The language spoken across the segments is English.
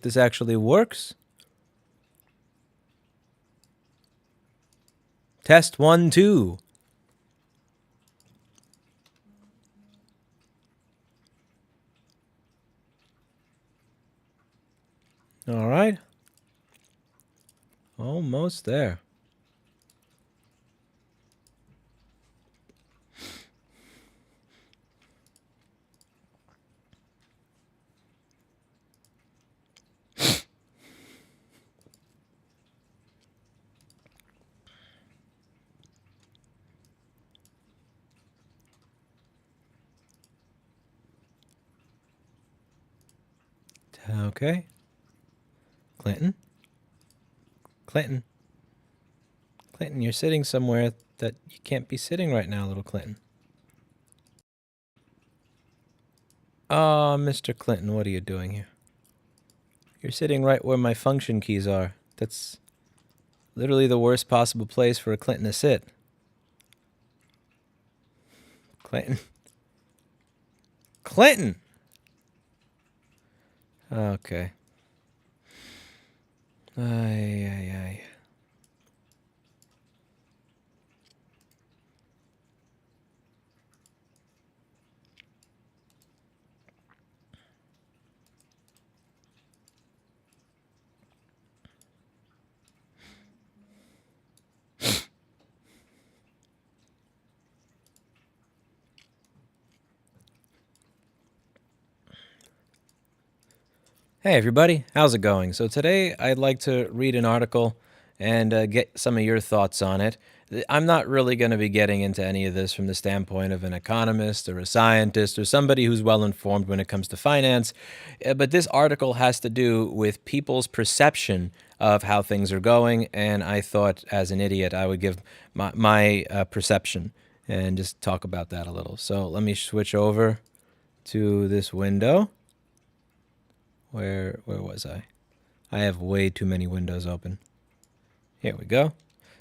this actually works. Test 1, 2. All right. Almost there. Okay. Clinton? Clinton? Clinton, you're sitting somewhere that you can't be sitting right now, little Clinton. Oh, Mr. Clinton, what are you doing here? You're sitting right where my function keys are. That's literally the worst possible place for a Clinton to sit. Clinton. Clinton! Okay. Ay. Hey everybody, how's it going? So today I'd like to read an article and get some of your thoughts on it. I'm not really going to be getting into any of this from the standpoint of an economist or a scientist or somebody who's well informed when it comes to finance, but this article has to do with people's perception of how things are going, and I thought as an idiot I would give my perception and just talk about that a little. So let me switch over to this window. Where was I? I have way too many windows open. Here we go.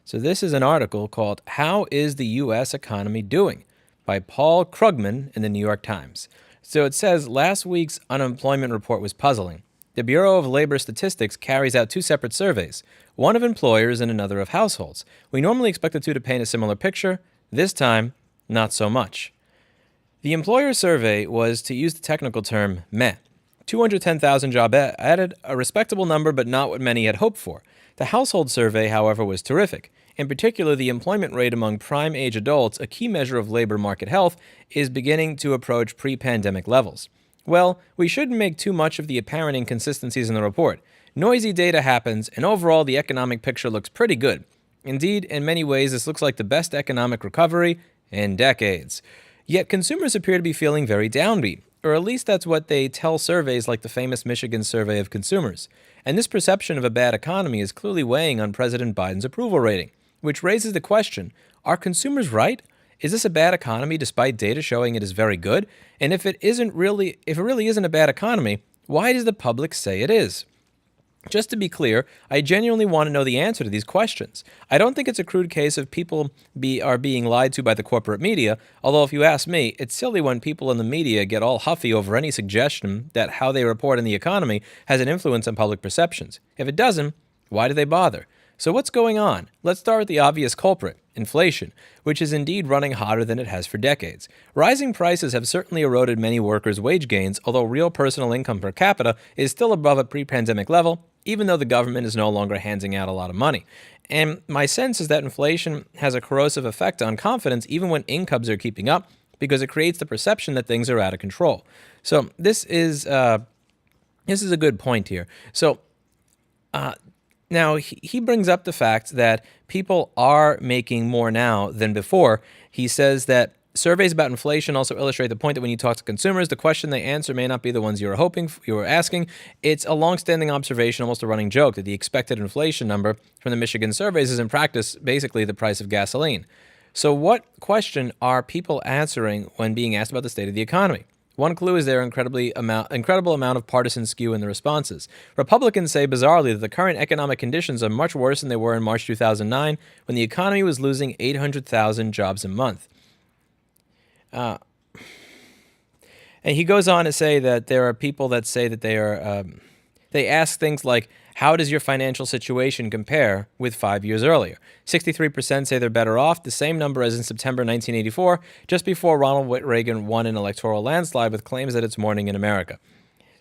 So this is an article called How is the U.S. Economy Doing? By Paul Krugman in the New York Times. So it says last week's unemployment report was puzzling. The Bureau of Labor Statistics carries out two separate surveys, one of employers and another of households. We normally expect the two to paint a similar picture. This time, not so much. The employer survey was, to use the technical term, meh. 210,000 jobs added, a respectable number, but not what many had hoped for. The household survey, however, was terrific. In particular, the employment rate among prime-age adults, a key measure of labor market health, is beginning to approach pre-pandemic levels. Well, we shouldn't make too much of the apparent inconsistencies in the report. Noisy data happens, and overall the economic picture looks pretty good. Indeed, in many ways, this looks like the best economic recovery in decades. Yet consumers appear to be feeling very downbeat. Or at least that's what they tell surveys like the famous Michigan survey of consumers. And this perception of a bad economy is clearly weighing on President Biden's approval rating, which raises the question, are consumers right? Is this a bad economy despite data showing it is very good? And if it really isn't a bad economy, why does the public say it is? Just to be clear, I genuinely want to know the answer to these questions. I don't think it's a crude case of people are being lied to by the corporate media, although if you ask me, it's silly when people in the media get all huffy over any suggestion that how they report on the economy has an influence on public perceptions. If it doesn't, why do they bother? So what's going on? Let's start with the obvious culprit, inflation, which is indeed running hotter than it has for decades. Rising prices have certainly eroded many workers' wage gains, although real personal income per capita is still above a pre-pandemic level, even though the government is no longer handing out a lot of money. And my sense is that inflation has a corrosive effect on confidence even when incomes are keeping up, because it creates the perception that things are out of control. So this is a good point here. So now he brings up the fact that people are making more now than before. He says that surveys about inflation also illustrate the point that when you talk to consumers, the question they answer may not be the ones you were asking. It's a long-standing observation, almost a running joke, that the expected inflation number from the Michigan surveys is in practice basically the price of gasoline. So what question are people answering when being asked about the state of the economy? One clue is their incredible amount of partisan skew in the responses. Republicans say bizarrely that the current economic conditions are much worse than they were in March 2009, when the economy was losing 800,000 jobs a month. And he goes on to say that there are people that say that they are They ask things like, how does your financial situation compare with 5 years earlier? 63% say they're better off, the same number as in September 1984, just before Ronald Reagan won an electoral landslide with claims that it's morning in America.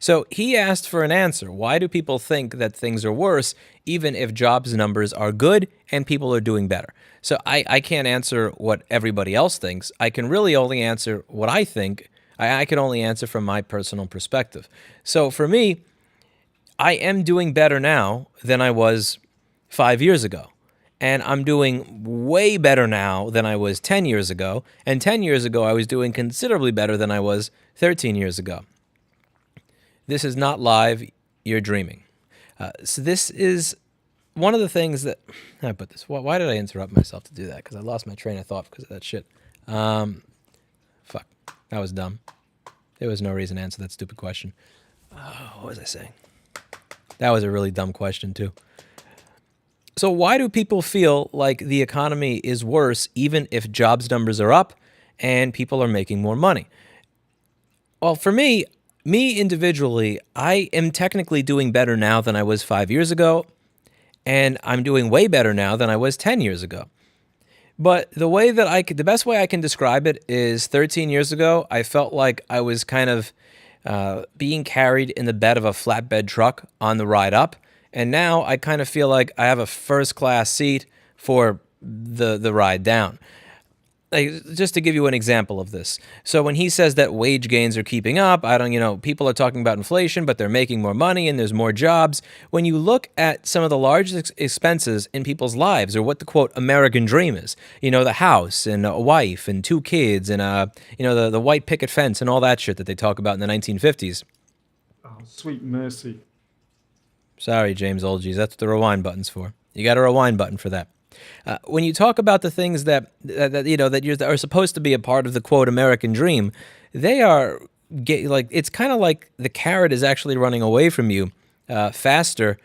So he asked for an answer. Why do people think that things are worse, even if jobs numbers are good and people are doing better? So I can't answer what everybody else thinks. I can really only answer what I think. I can only answer from my personal perspective. So for me, I am doing better now than I was 5 years ago. And I'm doing way better now than I was 10 years ago. And 10 years ago, I was doing considerably better than I was 13 years ago. This is not live, you're dreaming. So this is one of the things that, how do I put this? Why did I interrupt myself to do that? Because I lost my train of thought because of that shit. Fuck, that was dumb. There was no reason to answer that stupid question. What was I saying? That was a really dumb question too. So why do people feel like the economy is worse even if jobs numbers are up and people are making more money? Well, for me individually, I am technically doing better now than I was 5 years ago, and I'm doing way better now than I was 10 years ago. But the best way I can describe it is 13 years ago, I felt like I was kind of being carried in the bed of a flatbed truck on the ride up, and now I kind of feel like I have a first-class seat for the ride down. Like, just to give you an example of this. So when he says that wage gains are keeping up, people are talking about inflation, but they're making more money and there's more jobs. When you look at some of the largest expenses in people's lives, or what the quote American dream is, the house and a wife and 2 kids and the white picket fence and all that shit that they talk about in the 1950s. Oh, sweet mercy. Sorry, James Olgies, that's what the rewind button's for. You got a rewind button for that. When you talk about the things that are supposed to be a part of the quote American dream, they are it's kind of like the carrot is actually running away from you faster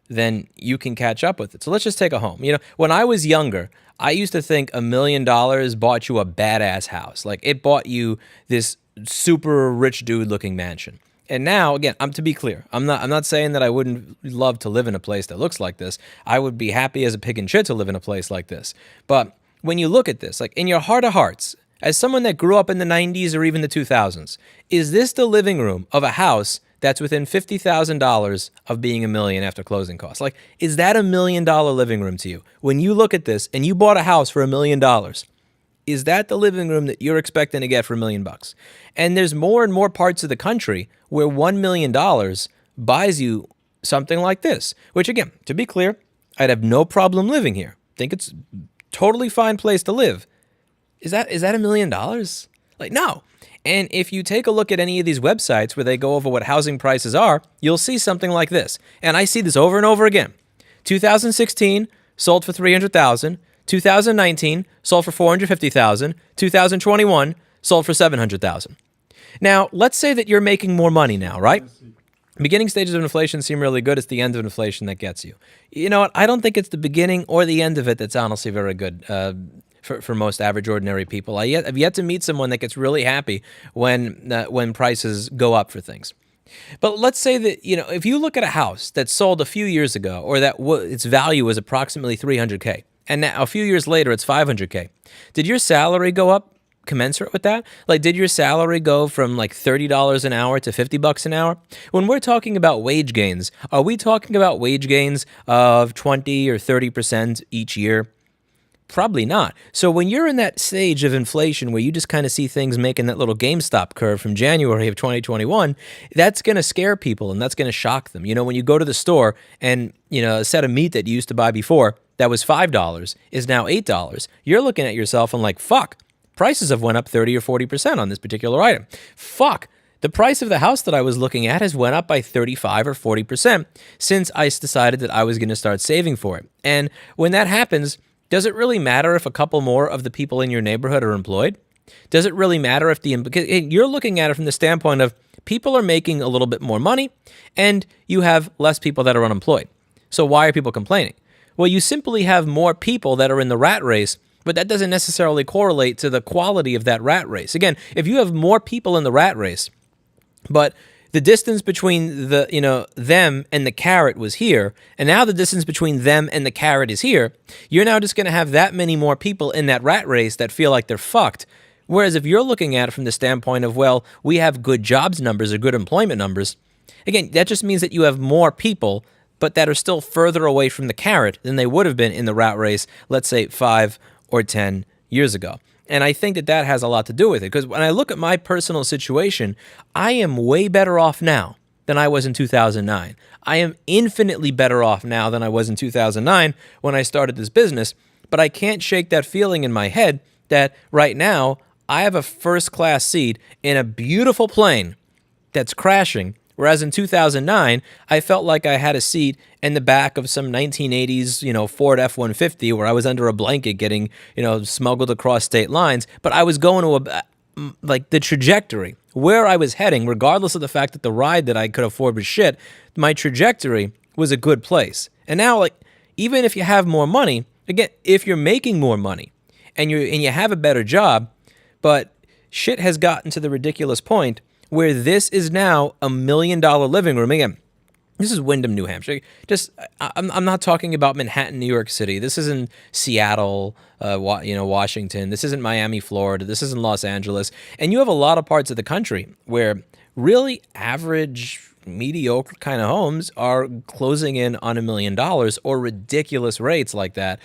than you can catch up with it. So let's just take a home. When I was younger, I used to think $1 million bought you a badass house. Like, it bought you this super rich dude looking mansion. And now, again, to be clear, I'm not saying that I wouldn't love to live in a place that looks like this. I would be happy as a pig and shit to live in a place like this. But when you look at this, like, in your heart of hearts, as someone that grew up in the 90s or even the 2000s, is this the living room of a house that's within $50,000 of being $1 million after closing costs? Like, is that $1 million living room to you? When you look at this and you bought a house for $1 million, is that the living room that you're expecting to get for $1 million? And there's more and more parts of the country where $1 million buys you something like this, which, again, to be clear, I'd have no problem living here. Think it's a totally fine place to live. Is that $1 million? Like, no. And if you take a look at any of these websites where they go over what housing prices are, you'll see something like this. And I see this over and over again. 2016 sold for $300,000. 2019 sold for $450,000. 2021 sold for $700,000. Now, let's say that you're making more money now, right? Beginning stages of inflation seem really good. It's the end of inflation that gets you. You know what? I don't think it's the beginning or the end of it that's honestly very good for most average, ordinary people. I've yet to meet someone that gets really happy when prices go up for things. But let's say that, if you look at a house that sold a few years ago, or that its value was approximately $300K, and now a few years later it's $500K, did your salary go up commensurate with that? Like, did your salary go from like $30 an hour to $50 an hour? When we're talking about wage gains, are we talking about wage gains of 20 or 30% each year? Probably not. So when you're in that stage of inflation where you just kind of see things making that little GameStop curve from January of 2021, that's going to scare people and that's going to shock them. When you go to the store and, a set of meat that you used to buy before that was $5 is now $8, you're looking at yourself and like, fuck, prices have went up 30 or 40% on this particular item. Fuck, the price of the house that I was looking at has went up by 35 or 40% since I decided that I was going to start saving for it. And when that happens, does it really matter if a couple more of the people in your neighborhood are employed? Does it really matter if you're looking at it from the standpoint of people are making a little bit more money and you have less people that are unemployed. So why are people complaining? Well, you simply have more people that are in the rat race, but that doesn't necessarily correlate to the quality of that rat race. Again, if you have more people in the rat race, but the distance between them and the carrot was here, and now the distance between them and the carrot is here, you're now just going to have that many more people in that rat race that feel like they're fucked. Whereas if you're looking at it from the standpoint of, well, we have good jobs numbers or good employment numbers, again, that just means that you have more people, but that are still further away from the carrot than they would have been in the rat race, let's say 5 or 10 years ago. And I think that that has a lot to do with it, because when I look at my personal situation, I am way better off now than I was in 2009. I am infinitely better off now than I was in 2009 when I started this business, but I can't shake that feeling in my head that right now I have a first-class seat in a beautiful plane that's crashing, whereas in 2009, I felt like I had a seat in the back of some 1980s, Ford F-150 where I was under a blanket getting, smuggled across state lines. But I was going to the trajectory, where I was heading, regardless of the fact that the ride that I could afford was shit, my trajectory was a good place. And now, even if you have more money, again, if you're making more money and you have a better job, but shit has gotten to the ridiculous point where this is now $1 million living room. Again, this is Windham, New Hampshire. I'm not talking about Manhattan, New York City. This isn't Seattle, Washington. This isn't Miami, Florida. This isn't Los Angeles. And you have a lot of parts of the country where really average, mediocre kind of homes are closing in on $1 million or ridiculous rates like that.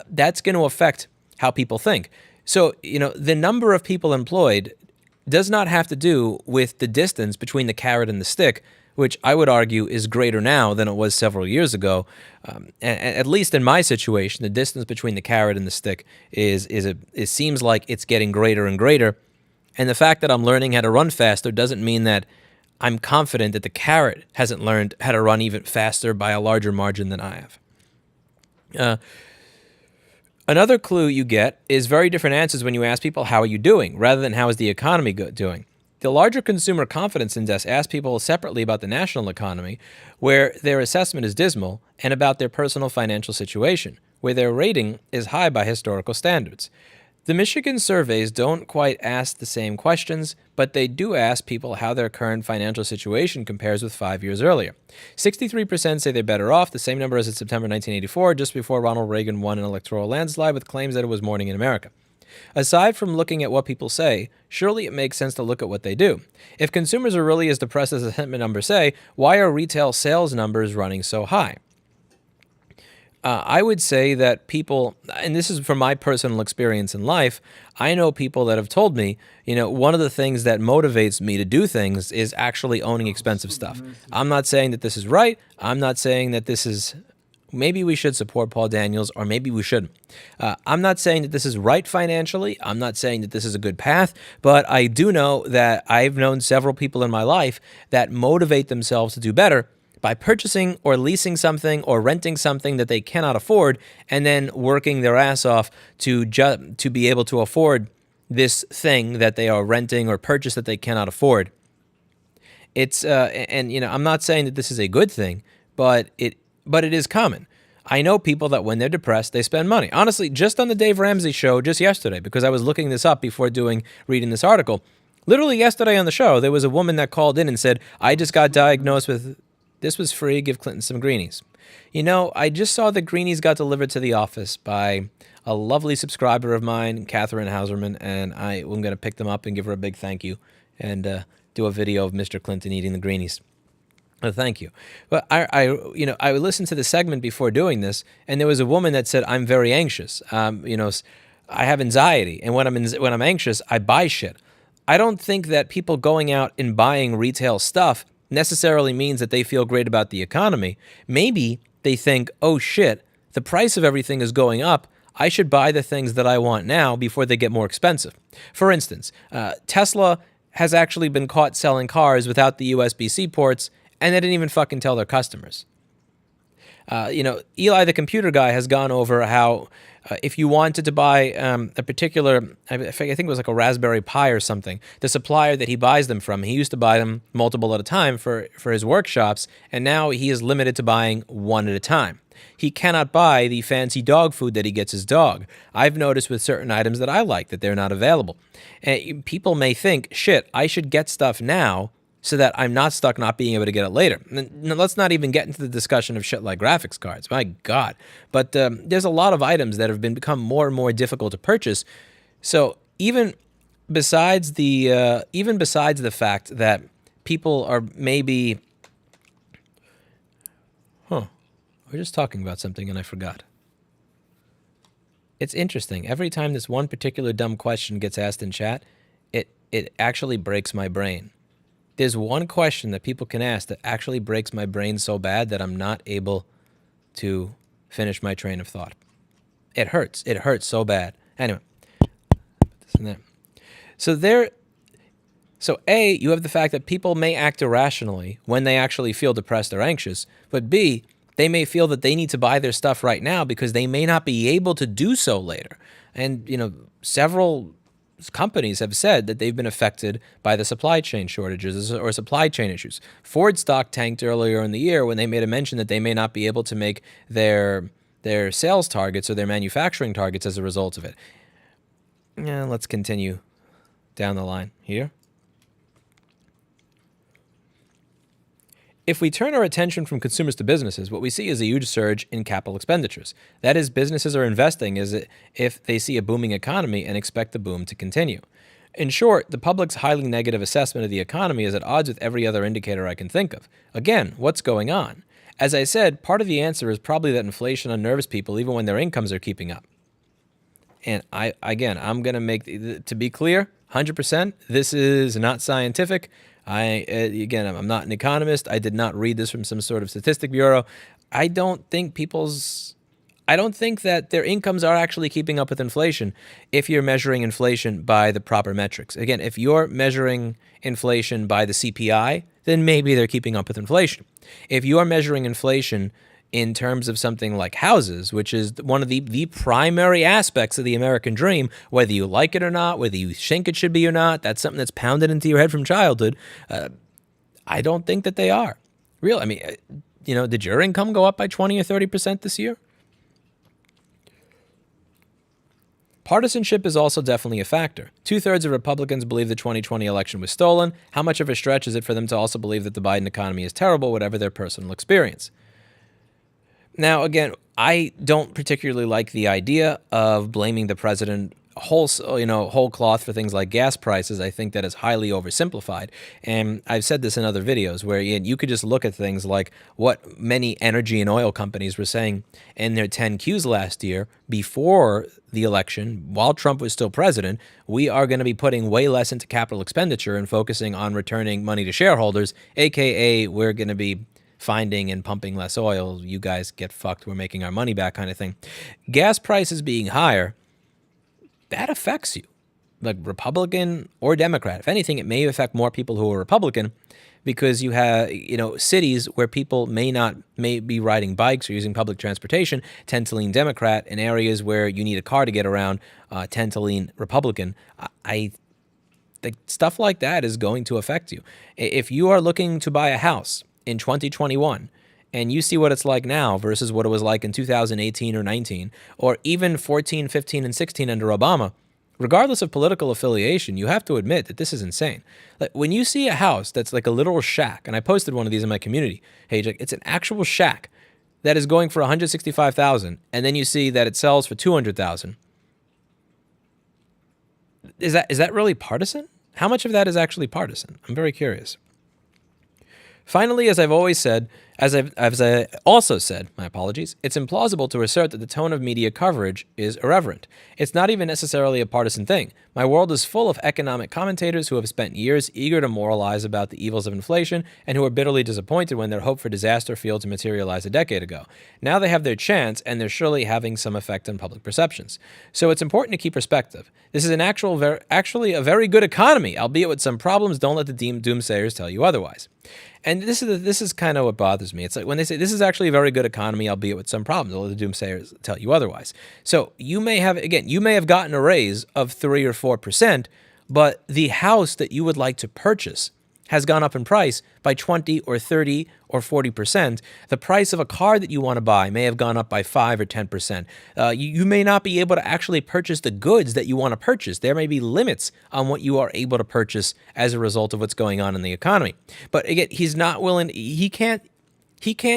That's going to affect how people think. So, the number of people employed does not have to do with the distance between the carrot and the stick, which I would argue is greater now than it was several years ago. At least in my situation, the distance between the carrot and the stick it seems like it's getting greater and greater. And the fact that I'm learning how to run faster doesn't mean that I'm confident that the carrot hasn't learned how to run even faster by a larger margin than I have. Another clue you get is very different answers when you ask people, how are you doing, rather than how is the economy doing. The larger consumer confidence index asks people separately about the national economy, where their assessment is dismal, and about their personal financial situation, where their rating is high by historical standards. The Michigan surveys don't quite ask the same questions, but they do ask people how their current financial situation compares with 5 years earlier. 63% say they're better off, the same number as in September 1984, just before Ronald Reagan won an electoral landslide with claims that it was morning in America. Aside from looking at what people say, surely it makes sense to look at what they do. If consumers are really as depressed as the sentiment numbers say, why are retail sales numbers running so high? I would say that people, and this is from my personal experience in life, I know people that have told me, one of the things that motivates me to do things is actually owning expensive stuff. I'm not saying that this is right. I'm not saying that this is, maybe we should support Paul Daniels or maybe we shouldn't. I'm not saying that this is right financially. I'm not saying that this is a good path, but I do know that I've known several people in my life that motivate themselves to do better by purchasing or leasing something or renting something that they cannot afford, and then working their ass off to be able to afford this thing that they are renting or purchase that they cannot afford. It's I'm not saying that this is a good thing, but it is common. I know people that when they're depressed, they spend money. Honestly, just on the Dave Ramsey show just yesterday, because I was looking this up before reading this article. Literally yesterday on the show, there was a woman that called in and said, I just got diagnosed with, this was free, give Clinton some greenies. I just saw that greenies got delivered to the office by a lovely subscriber of mine, Catherine Hauserman, and I'm going to pick them up and give her a big thank you and do a video of Mr. Clinton eating the greenies. Thank you. But I listened to the segment before doing this, and there was a woman that said, I'm very anxious. I have anxiety, and when I'm anxious, I buy shit. I don't think that people going out and buying retail stuff necessarily means that they feel great about the economy. Maybe they think, oh shit, the price of everything is going up. I should buy the things that I want now before they get more expensive. For instance, Tesla has actually been caught selling cars without the USB-C ports, and they didn't even fucking tell their customers. Eli, the computer guy, has gone over how if you wanted to buy a particular, I think it was like a Raspberry Pi or something, the supplier that he buys them from, he used to buy them multiple at a time for his workshops, and now he is limited to buying one at a time. He cannot buy the fancy dog food that he gets his dog. I've noticed with certain items that I like that they're not available. And people may think, shit, I should get stuff now so that I'm not stuck not being able to get it later. And let's not even get into the discussion of shit like graphics cards. My God. But there's a lot of items that have become more and more difficult to purchase. So even besides the fact that people are maybe, we're just talking about something and I forgot. It's interesting. Every time this one particular dumb question gets asked in chat, it actually breaks my brain. There's one question that people can ask that actually breaks my brain so bad that I'm not able to finish my train of thought. It hurts. It hurts so bad. Anyway, put this in there. So A, you have the fact that people may act irrationally when they actually feel depressed or anxious, but B, they may feel that they need to buy their stuff right now because they may not be able to do so later. And, several companies have said that they've been affected by the supply chain shortages or supply chain issues. Ford stock tanked earlier in the year when they made a mention that they may not be able to make their sales targets or their manufacturing targets as a result of it. Yeah, let's continue down the line here. If we turn our attention from consumers to businesses, what we see is a huge surge in capital expenditures. That is, businesses are investing as if they see a booming economy and expect the boom to continue. In short, the public's highly negative assessment of the economy is at odds with every other indicator I can think of. Again, what's going on? As I said, part of the answer is probably that inflation unnerves people even when their incomes are keeping up. And I'm going to make, to be clear, 100%, this is not scientific. I'm not an economist. I did not read this from some sort of statistic bureau. I don't think that their incomes are actually keeping up with inflation if you're measuring inflation by the proper metrics. Again, if you're measuring inflation by the CPI, then maybe they're keeping up with inflation. If you are measuring inflation in terms of something like houses, which is one of the primary aspects of the American dream, whether you like it or not, whether you think it should be or not, that's something that's pounded into your head from childhood. I don't think that they are. Real. I mean, did your income go up by 20 or 30% this year? Partisanship is also definitely a factor. 2/3 of Republicans believe the 2020 election was stolen. How much of a stretch is it for them to also believe that the Biden economy is terrible, whatever their personal experience? Now, again, I don't particularly like the idea of blaming the president whole cloth for things like gas prices. I think that is highly oversimplified. And I've said this in other videos where you could just look at things like what many energy and oil companies were saying in their 10Qs last year before the election, while Trump was still president. We are going to be putting way less into capital expenditure and focusing on returning money to shareholders, aka we're going to be finding and pumping less oil. You guys get fucked. We're making our money back kind of thing. Gas prices being higher, that affects you, like Republican or Democrat. If anything, it may affect more people who are Republican because you have, cities where people may be riding bikes or using public transportation tend to lean Democrat, and areas where you need a car to get around tend to lean Republican. I think stuff like that is going to affect you. If you are looking to buy a house in 2021, and you see what it's like now versus what it was like in 2018 or 19, or even 14, 15, and 16 under Obama, regardless of political affiliation, you have to admit that this is insane. Like when you see a house that's like a literal shack, and I posted one of these in my community page, like it's an actual shack that is going for $165,000, and then you see that it sells for $200,000. Is that really partisan? How much of that is actually partisan? I'm very curious. Finally, as I also said, my apologies, it's implausible to assert that the tone of media coverage is irreverent. It's not even necessarily a partisan thing. My world is full of economic commentators who have spent years eager to moralize about the evils of inflation and who are bitterly disappointed when their hope for disaster failed to materialize a decade ago. Now they have their chance, and they're surely having some effect on public perceptions. So it's important to keep perspective. This is actually a very good economy, albeit with some problems. Don't let the doomsayers tell you otherwise. And this is kind of what bothers me. It's like when they say this is actually a very good economy, albeit with some problems. Don't let the doomsayers tell you otherwise. So you may have gotten a raise of 3 or 4%, but the house that you would like to purchase has gone up in price by 20 or 30 or 40%, the price of a car that you want to buy may have gone up by 5 or 10%. You may not be able to actually purchase the goods that you want to purchase. There may be limits on what you are able to purchase as a result of what's going on in the economy. But again, he's not willing, he can't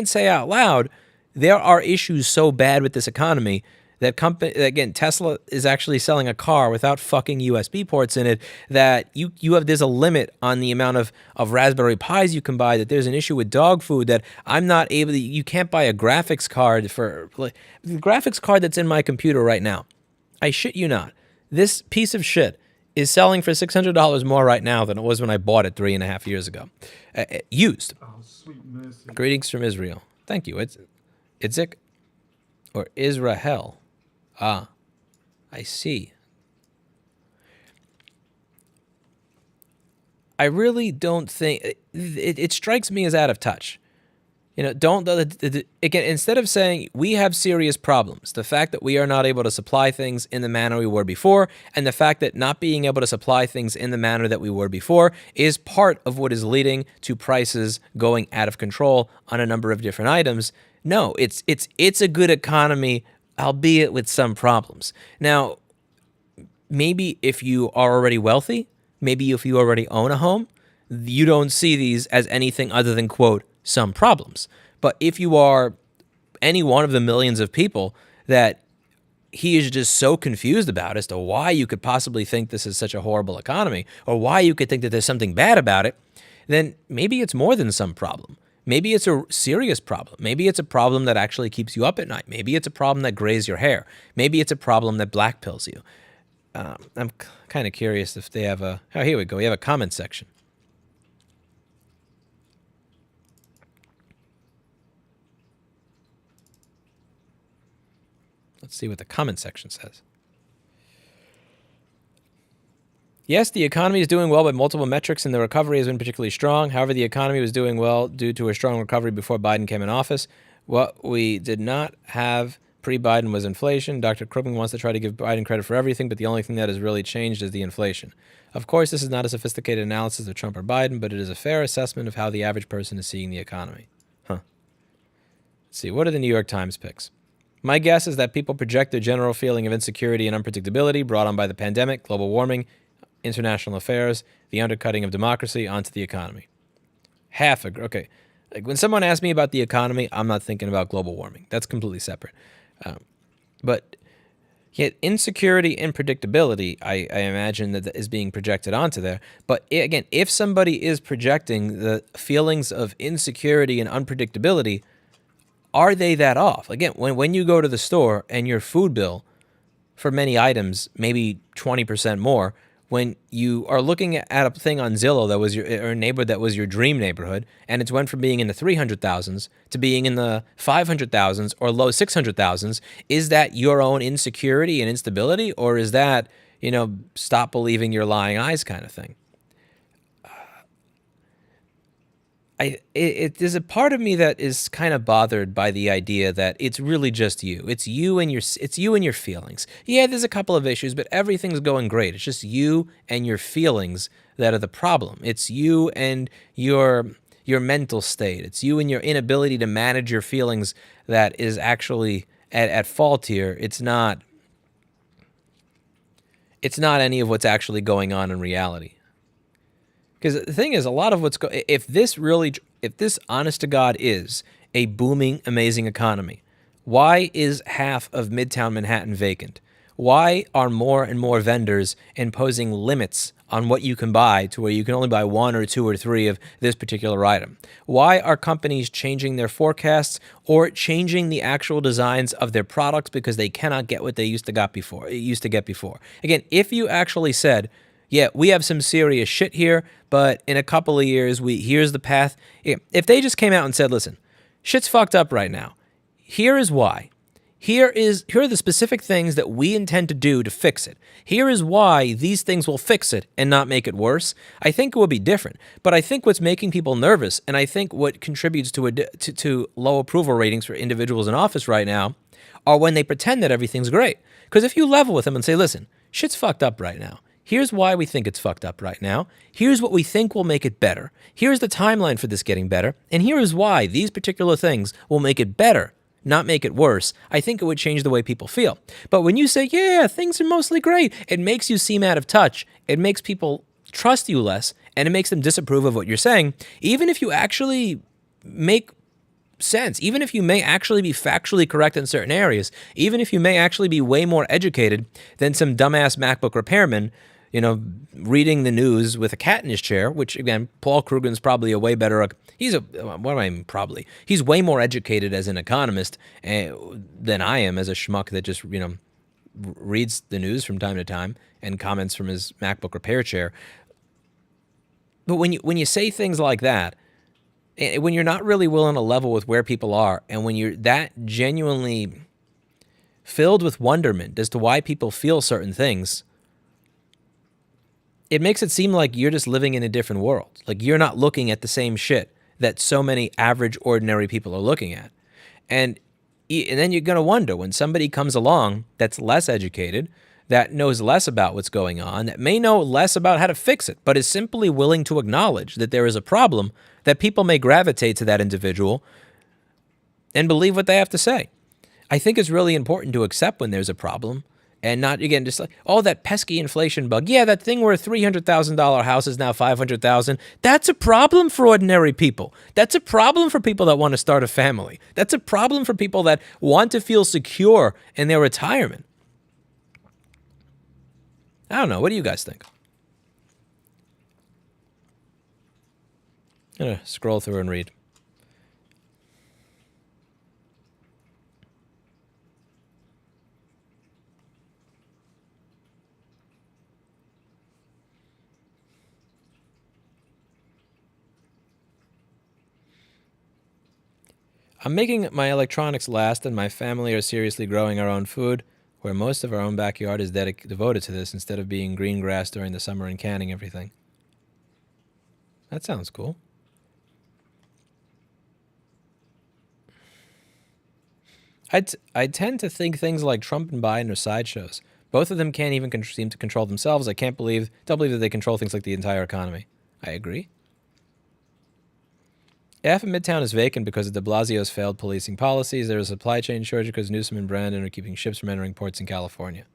say out loud, there are issues so bad with this economy that again, Tesla is actually selling a car without fucking USB ports in it, that there's a limit on the amount of Raspberry Pis you can buy, that there's an issue with dog food, that I'm not able to, you can't buy a graphics card the graphics card that's in my computer right now. I shit you not. This piece of shit is selling for $600 more right now than it was when I bought it 3.5 years ago. Used. Oh, sweet mercy. Greetings from Israel. Thank you. It's Itzik or Israel. Ah, I see. I really don't think it strikes me as out of touch. You know, again, instead of saying we have serious problems, the fact that we are not able to supply things in the manner we were before, and the fact that not being able to supply things in the manner that we were before is part of what is leading to prices going out of control on a number of different items. No, it's a good economy, albeit with some problems. Now, maybe if you are already wealthy, maybe if you already own a home, you don't see these as anything other than, quote, some problems. But if you are any one of the millions of people that he is just so confused about as to why you could possibly think this is such a horrible economy, or why you could think that there's something bad about it, then maybe it's more than some problem. Maybe it's a serious problem. Maybe it's a problem that actually keeps you up at night. Maybe it's a problem that grays your hair. Maybe it's a problem that black pills you. I'm kind of curious if they have a... Oh, here we go. We have a comment section. Let's see what the comment section says. Yes, the economy is doing well by multiple metrics, and the recovery has been particularly strong. However, the economy was doing well due to a strong recovery before Biden came in office. What we did not have pre-Biden was inflation. Dr. Krugman wants to try to give Biden credit for everything, but the only thing that has really changed is the inflation. Of course, this is not a sophisticated analysis of Trump or Biden, but it is a fair assessment of how the average person is seeing the economy. Let's see, what are the New York Times picks? My guess is that people project their general feeling of insecurity and unpredictability brought on by the pandemic, global warming, international affairs, the undercutting of democracy onto the economy. Okay. Like when someone asks me about the economy, I'm not thinking about global warming. That's completely separate. But yet insecurity and predictability, I imagine that is being projected onto there. But again, if somebody is projecting the feelings of insecurity and unpredictability, are they that off? Again, when you go to the store and your food bill for many items, maybe 20% more, when you are looking at a thing on Zillow that was or a neighborhood that was your dream neighborhood, and it's went from being in the 300,000s to being in the 500,000s or low 600,000s, is that your own insecurity and instability, or is that, stop believing your lying eyes kind of thing? There's a part of me that is kind of bothered by the idea that it's really just you. It's you and your feelings. Yeah, there's a couple of issues, but everything's going great. It's just you and your feelings that are the problem. It's you and your mental state. It's you and your inability to manage your feelings that is actually at fault here. It's not any of what's actually going on in reality. Because the thing is, a lot of if this honest to God is a booming, amazing economy, why is half of Midtown Manhattan vacant? Why are more and more vendors imposing limits on what you can buy to where you can only buy 1 or 2 or 3 of this particular item? Why are companies changing their forecasts or changing the actual designs of their products because they cannot get what they used to get before? Again, if you actually said, yeah, we have some serious shit here, but in a couple of years, here's the path. If they just came out and said, listen, shit's fucked up right now. Here is why. Here are the specific things that we intend to do to fix it. Here is why these things will fix it and not make it worse. I think it would be different. But I think what's making people nervous, and I think what contributes to low approval ratings for individuals in office right now, are when they pretend that everything's great. Because if you level with them and say, listen, shit's fucked up right now. Here's why we think it's fucked up right now. Here's what we think will make it better. Here's the timeline for this getting better. And here is why these particular things will make it better, not make it worse. I think it would change the way people feel. But when you say, yeah, things are mostly great, it makes you seem out of touch. It makes people trust you less, and it makes them disapprove of what you're saying, even if you actually make sense, even if you may actually be factually correct in certain areas, even if you may actually be way more educated than some dumbass MacBook repairman, reading the news with a cat in his chair, which again, Paul Krugman's probably a way better, he's way more educated as an economist than I am as a schmuck that just, reads the news from time to time and comments from his MacBook repair chair. But when you say things like that, when you're not really willing to level with where people are, and when you're that genuinely filled with wonderment as to why people feel certain things, it makes it seem like you're just living in a different world. Like you're not looking at the same shit that so many average, ordinary people are looking at. And then you're going to wonder when somebody comes along that's less educated, that knows less about what's going on, that may know less about how to fix it, but is simply willing to acknowledge that there is a problem, that people may gravitate to that individual and believe what they have to say. I think it's really important to accept when there's a problem and not, again, just like, oh, that pesky inflation bug. Yeah, that thing where a $300,000 house is now $500,000. That's a problem for ordinary people. That's a problem for people that want to start a family. That's a problem for people that want to feel secure in their retirement. I don't know. What do you guys think? I'm going to scroll through and read. I'm making my electronics last, and my family are seriously growing our own food, where most of our own backyard is devoted to this instead of being green grass during the summer and canning everything. That sounds cool. I tend to think things like Trump and Biden are sideshows. Both of them can't even seem to control themselves. Don't believe that they control things like the entire economy. I agree. Half of Midtown is vacant because of de Blasio's failed policing policies. There is a supply chain shortage because Newsom and Brandon are keeping ships from entering ports in California.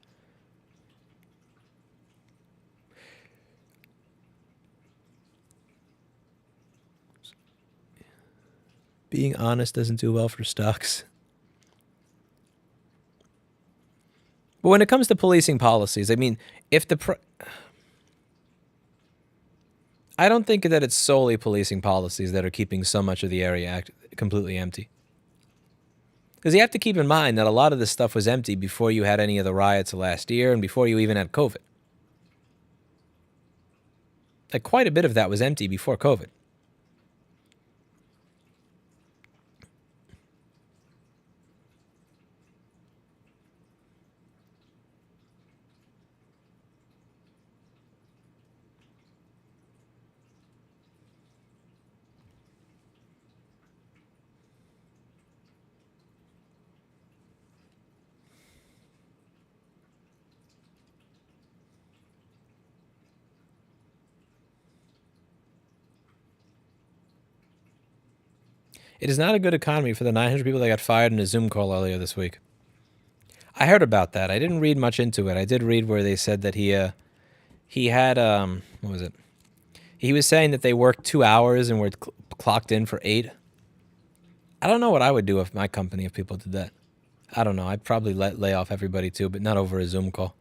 Being honest doesn't do well for stocks. But when it comes to policing policies, I mean, I don't think that it's solely policing policies that are keeping so much of the area completely empty. Because you have to keep in mind that a lot of this stuff was empty before you had any of the riots last year and before you even had COVID. Like, quite a bit of that was empty before COVID. It is not a good economy for the 900 people that got fired in a Zoom call earlier this week. I heard about that. I didn't read much into it. I did read where they said that he had, what was it? He was saying that they worked 2 hours and were clocked in for 8. I don't know what I would do if my company, if people did that. I don't know. I'd probably lay off everybody too, but not over a Zoom call.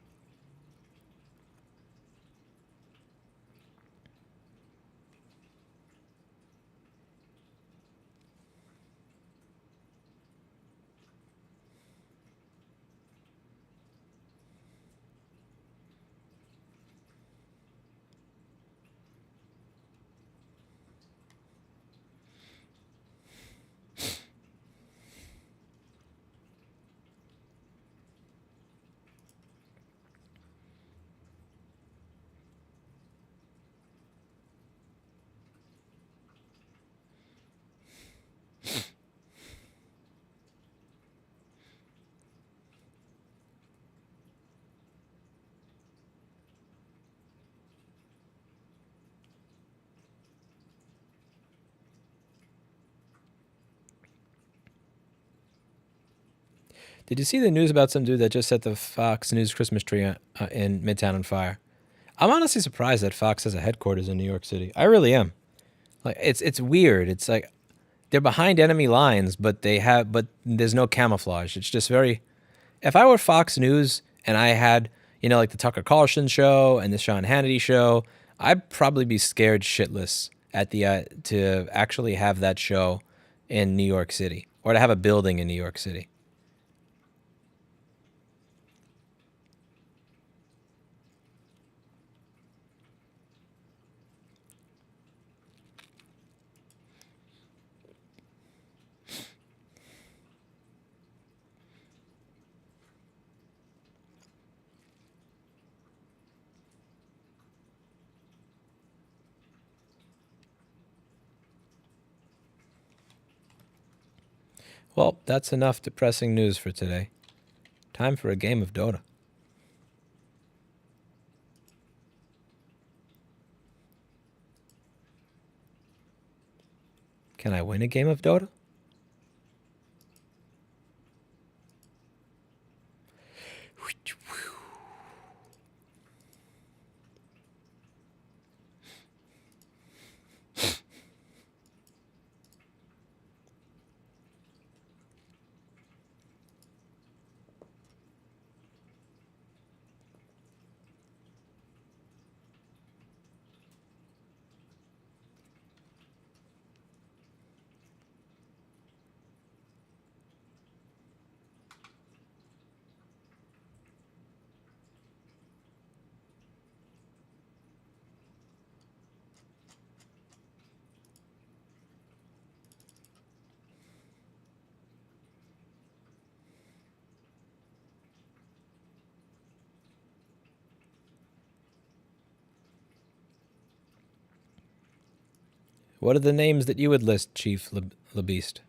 Did you see the news about some dude that just set the Fox News Christmas tree in Midtown on fire? I'm honestly surprised that Fox has a headquarters in New York City. I really am. Like it's weird. It's like they're behind enemy lines, but there's no camouflage. It's just very. If I were Fox News and I had like the Tucker Carlson show and the Sean Hannity show, I'd probably be scared shitless at the to actually have that show in New York City or to have a building in New York City. Well, that's enough depressing news for today. Time for a game of Dota. Can I win a game of Dota? What are the names that you would list, Chief LeBeast?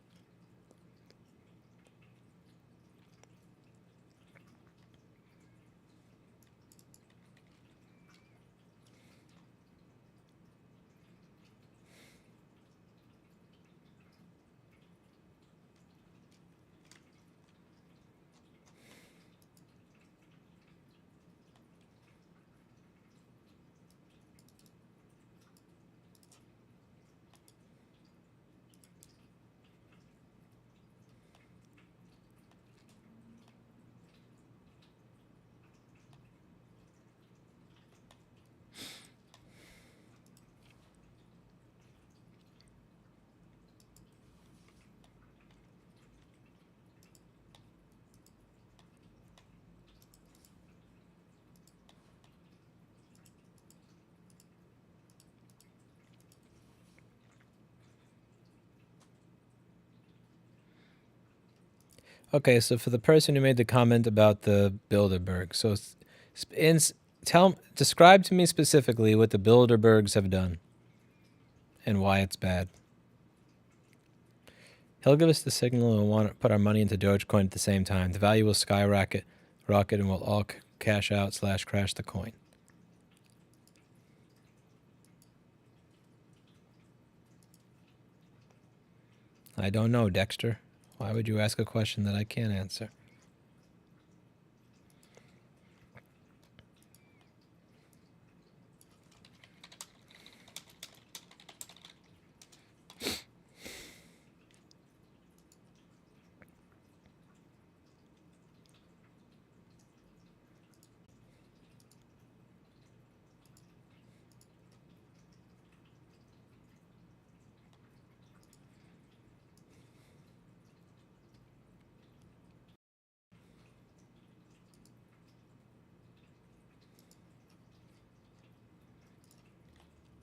Okay, so for the person who made the comment about the Bilderberg, so describe to me specifically what the Bilderbergs have done and why it's bad. He'll give us the signal and we'll want to put our money into Dogecoin at the same time. The value will skyrocket, and we'll all cash out / crash the coin. I don't know, Dexter. Why would you ask a question that I can't answer?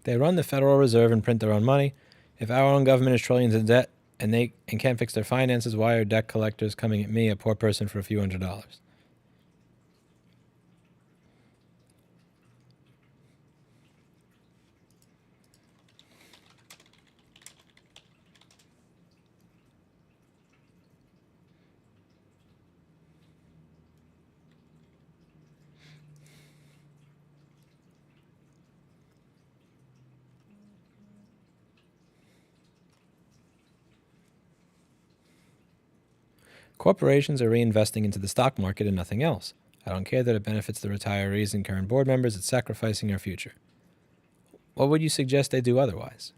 They run the Federal Reserve and print their own money. If our own government is trillions in debt and can't fix their finances, why are debt collectors coming at me, a poor person, for a few $100s? Corporations are reinvesting into the stock market and nothing else. I don't care that it benefits the retirees and current board members. It's sacrificing our future. What would you suggest they do otherwise?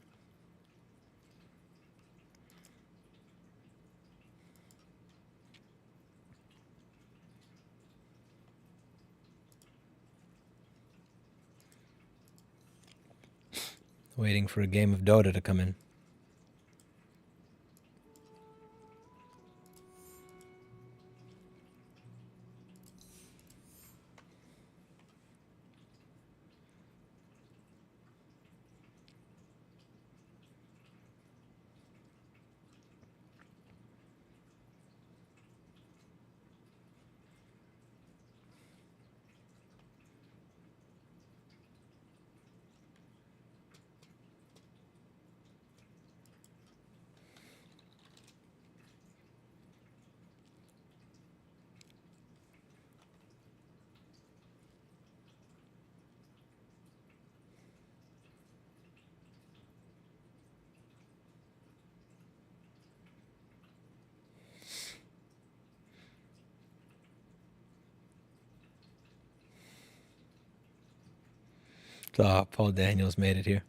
Waiting for a game of Dota to come in. Oh, Paul Daniels made it here.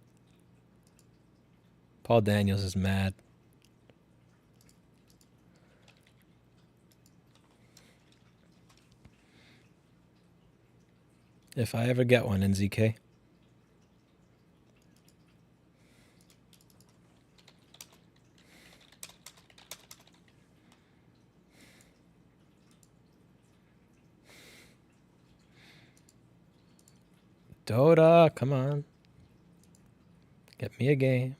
Paul Daniels is mad. If I ever get one, NZK. Dota, come on. Get me a game.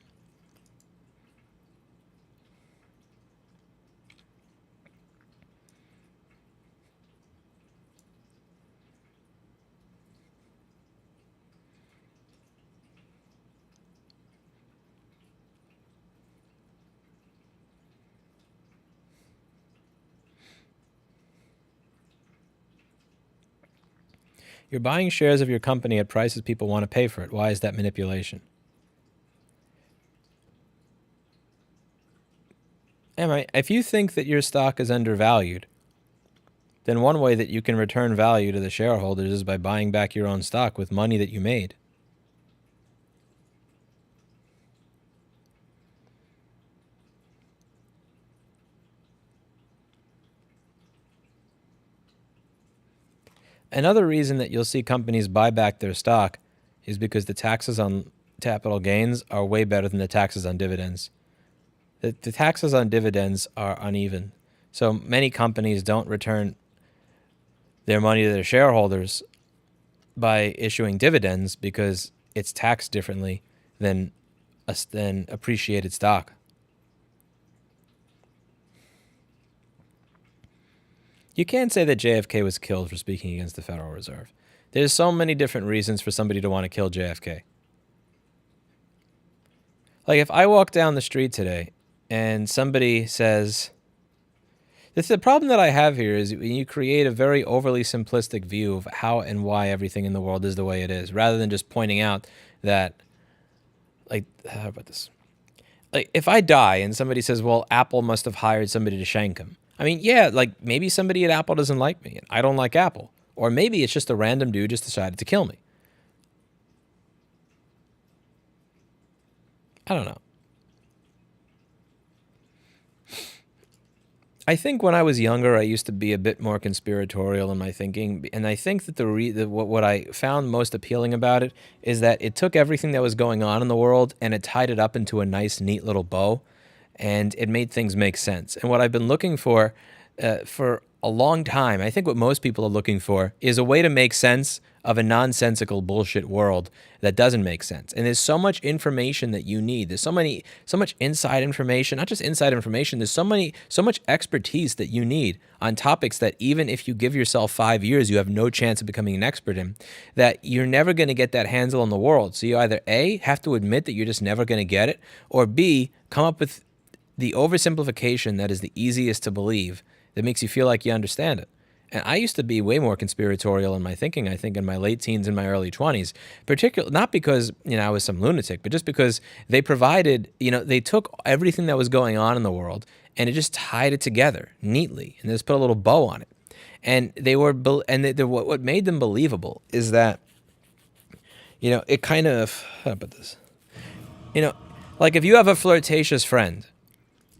You're buying shares of your company at prices people want to pay for it. Why is that manipulation? If you think that your stock is undervalued, then one way that you can return value to the shareholders is by buying back your own stock with money that you made. Another reason that you'll see companies buy back their stock is because the taxes on capital gains are way better than the taxes on dividends. The taxes on dividends are uneven. So many companies don't return their money to their shareholders by issuing dividends because it's taxed differently than appreciated stock. You can't say that JFK was killed for speaking against the Federal Reserve. There's so many different reasons for somebody to want to kill JFK. Like if I walk down the street today and somebody says, the problem that I have here is when you create a very overly simplistic view of how and why everything in the world is the way it is, rather than just pointing out that, like, how about this? Like if I die and somebody says, well, Apple must have hired somebody to shank him. I mean, yeah, like maybe somebody at Apple doesn't like me and I don't like Apple. Or maybe it's just a random dude just decided to kill me. I don't know. I think when I was younger, I used to be a bit more conspiratorial in my thinking. And I think that what I found most appealing about it is that it took everything that was going on in the world and it tied it up into a nice, neat little bow. And it made things make sense. And what I've been looking for a long time, I think what most people are looking for is a way to make sense of a nonsensical bullshit world that doesn't make sense. And there's so much information that you need. There's so much inside information, not just inside information. There's so much expertise that you need on topics that even if you give yourself 5 years, you have no chance of becoming an expert in, that you're never going to get that handle on the world. So you either A, have to admit that you're just never going to get it, or B, come up with the oversimplification that is the easiest to believe that makes you feel like you understand it. And I used to be way more conspiratorial in my thinking, I think, in my late teens and my early 20s, particularly not because, I was some lunatic, but just because they provided, they took everything that was going on in the world and it just tied it together neatly, and they just put a little bow on it. And what made them believable is that, it kind of, how about this? Like if you have a flirtatious friend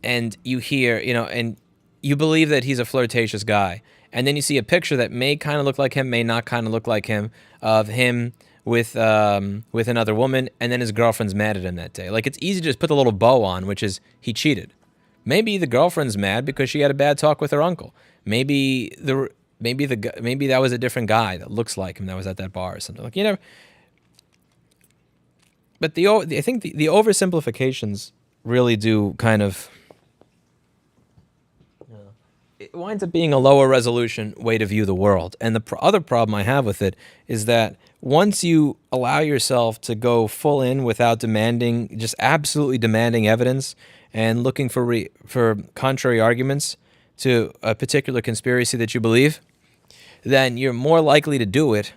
and you hear, and you believe that he's a flirtatious guy, and then you see a picture that may kind of look like him, may not kind of look like him, of him with another woman, and then his girlfriend's mad at him that day. Like, it's easy to just put the little bow on, which is he cheated. Maybe the girlfriend's mad because she had a bad talk with her uncle. Maybe that was a different guy that looks like him that was at that bar or something. Like, But I think the oversimplifications really do kind of, it winds up being a lower resolution way to view the world. And the other problem I have with it is that once you allow yourself to go full in without just absolutely demanding evidence and looking for contrary arguments to a particular conspiracy that you believe, then you're more likely to do it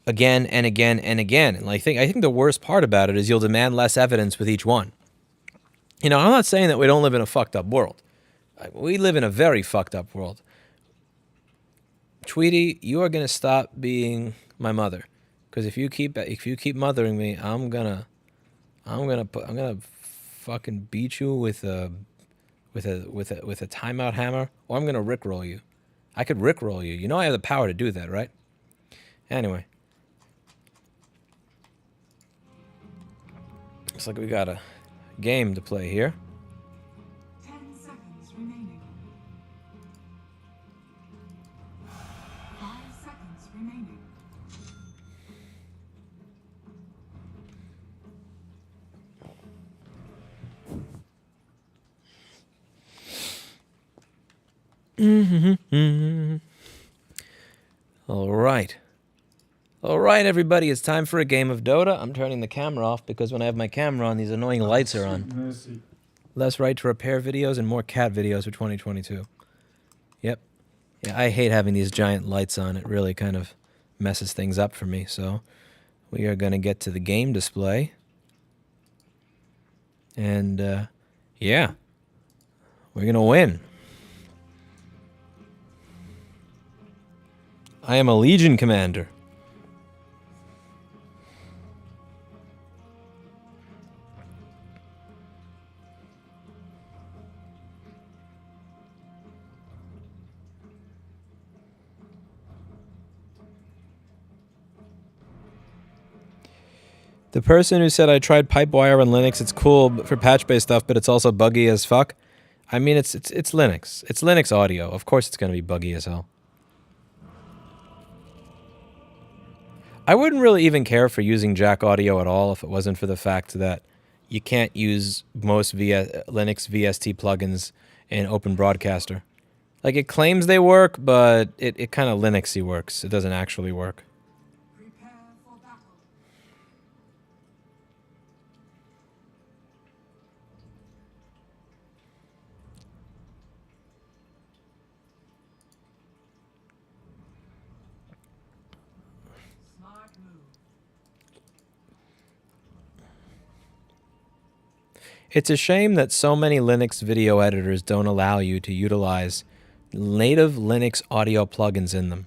again and again and again. And I think the worst part about it is you'll demand less evidence with each one. I'm not saying that we don't live in a fucked up world. We live in a very fucked up world. Tweety, you are gonna stop being my mother, because if you keep mothering me, I'm gonna fucking beat you with a timeout hammer, or I'm gonna rickroll you. I could rickroll you. I have the power to do that, right? Anyway. Looks like we got a game to play here. 10 seconds remaining. 5 seconds remaining. All right. All right, everybody, it's time for a game of Dota. I'm turning the camera off because when I have my camera on, these annoying lights are on. Mercy. Less right to repair videos and more cat videos for 2022. Yep. Yeah, I hate having these giant lights on. It really kind of messes things up for me. So we are going to get to the game display. And, yeah, we're going to win. I am a Legion commander. The person who said I tried Pipewire on Linux, it's cool for patch-based stuff, but it's also buggy as fuck. I mean, it's Linux. It's Linux audio. Of course it's going to be buggy as hell. I wouldn't really even care for using Jack Audio at all if it wasn't for the fact that you can't use most Linux VST plugins in Open Broadcaster. Like, it claims they work, but it kind of Linuxy works. It doesn't actually work. Prepare for battle. Smart move. It's a shame that so many Linux video editors don't allow you to utilize native Linux audio plugins in them.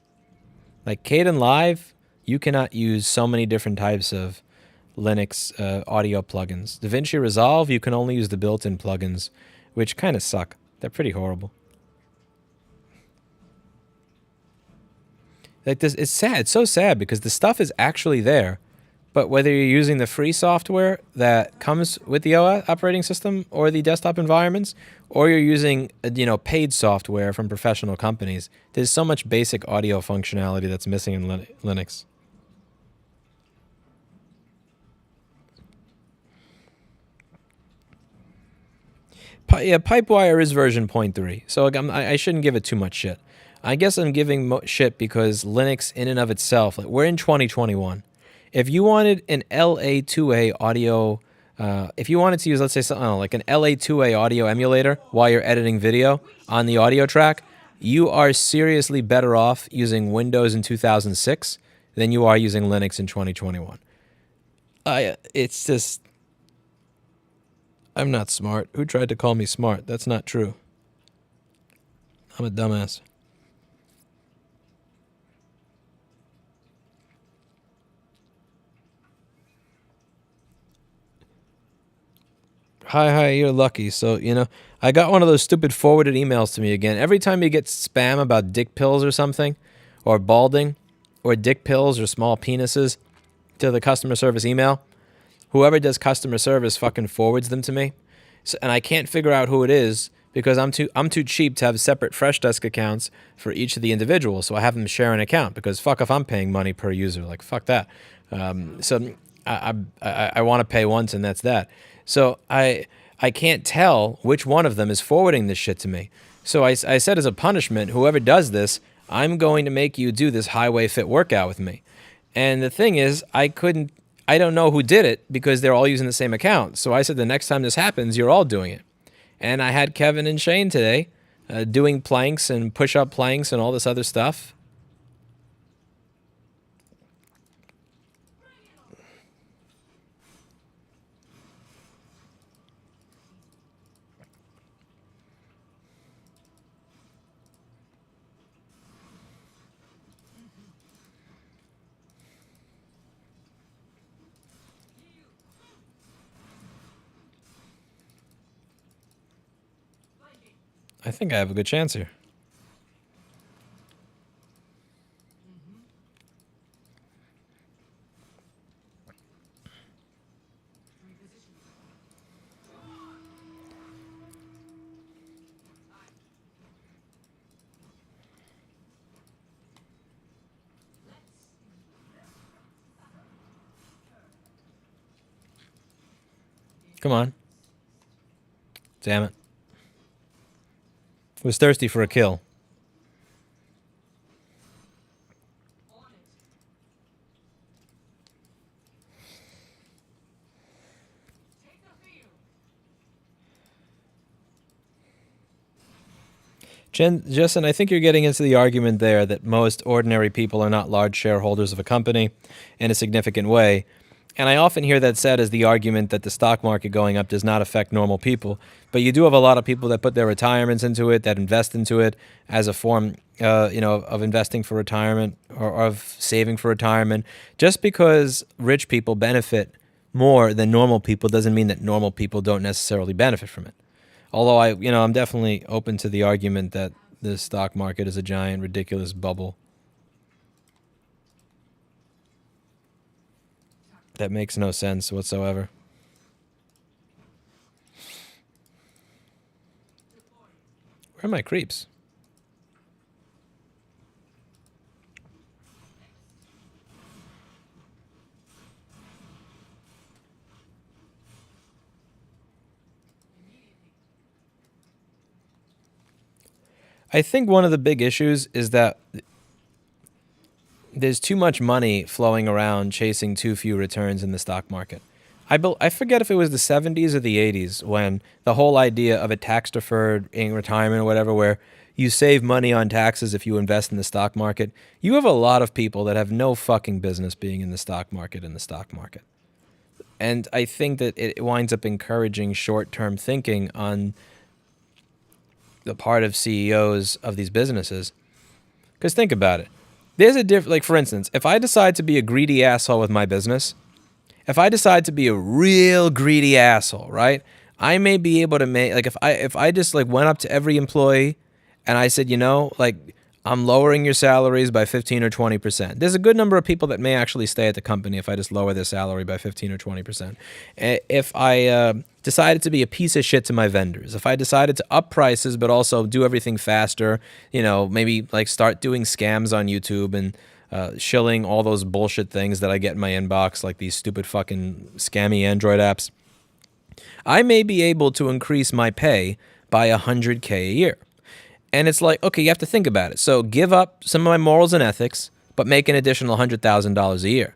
Like Kdenlive, you cannot use so many different types of Linux audio plugins. DaVinci Resolve, you can only use the built-in plugins, which kind of suck. They're pretty horrible. Like this, it's sad. It's so sad because the stuff is actually there, but whether you're using the free software that comes with the operating system or the desktop environments, or you're using paid software from professional companies, there's so much basic audio functionality that's missing in Linux. Pipewire is version 0.3, so I shouldn't give it too much shit. I guess I'm giving shit because Linux in and of itself, like, we're in 2021. If you wanted an LA2A audio, if you wanted to use, let's say, something like an LA2A audio emulator while you're editing video on the audio track, you are seriously better off using Windows in 2006 than you are using Linux in 2021. It's just, I'm not smart. Who tried to call me smart? That's not true. I'm a dumbass. Hi, you're lucky. So, I got one of those stupid forwarded emails to me again. Every time you get spam about dick pills or something, or balding, or dick pills or small penises to the customer service email, whoever does customer service fucking forwards them to me. So, and I can't figure out who it is because I'm too cheap to have separate Fresh Desk accounts for each of the individuals. So I have them share an account because fuck if I'm paying money per user. Like, fuck that. So I want to pay once and that's that. So I can't tell which one of them is forwarding this shit to me. So I said as a punishment, whoever does this, I'm going to make you do this highway fit workout with me. And the thing is, I don't know who did it because they're all using the same account. So I said the next time this happens, you're all doing it. And I had Kevin and Shane today doing planks and push-up planks and all this other stuff. I think I have a good chance here. Come on. Damn it. Was thirsty for a kill. Justin, I think you're getting into the argument there that most ordinary people are not large shareholders of a company in a significant way. And I often hear that said as the argument that the stock market going up does not affect normal people. But you do have a lot of people that put their retirements into it, that invest into it as a form, of investing for retirement or of saving for retirement. Just because rich people benefit more than normal people doesn't mean that normal people don't necessarily benefit from it. Although I'm definitely open to the argument that the stock market is a giant, ridiculous bubble that makes no sense whatsoever. Where are my creeps? I think one of the big issues is that there's too much money flowing around chasing too few returns in the stock market. I forget if it was the 70s or the 80s when the whole idea of a tax-deferred in retirement or whatever, where you save money on taxes if you invest in the stock market. You have a lot of people that have no fucking business being in the stock market. And I think that it winds up encouraging short-term thinking on the part of CEOs of these businesses. Because think about it. There's a like for instance, if I decide to be a greedy asshole with my business, if I decide to be a real greedy asshole, right? I may be able to make, like, if I just like went up to every employee and I said, I'm lowering your salaries by 15 or 20%. There's a good number of people that may actually stay at the company if I just lower their salary by 15 or 20%. If I decided to be a piece of shit to my vendors, if I decided to up prices but also do everything faster, maybe like start doing scams on YouTube and shilling all those bullshit things that I get in my inbox, like these stupid fucking scammy Android apps, I may be able to increase my pay by $100K a year. And it's like, okay, you have to think about it. So give up some of my morals and ethics, but make an additional $100,000 a year.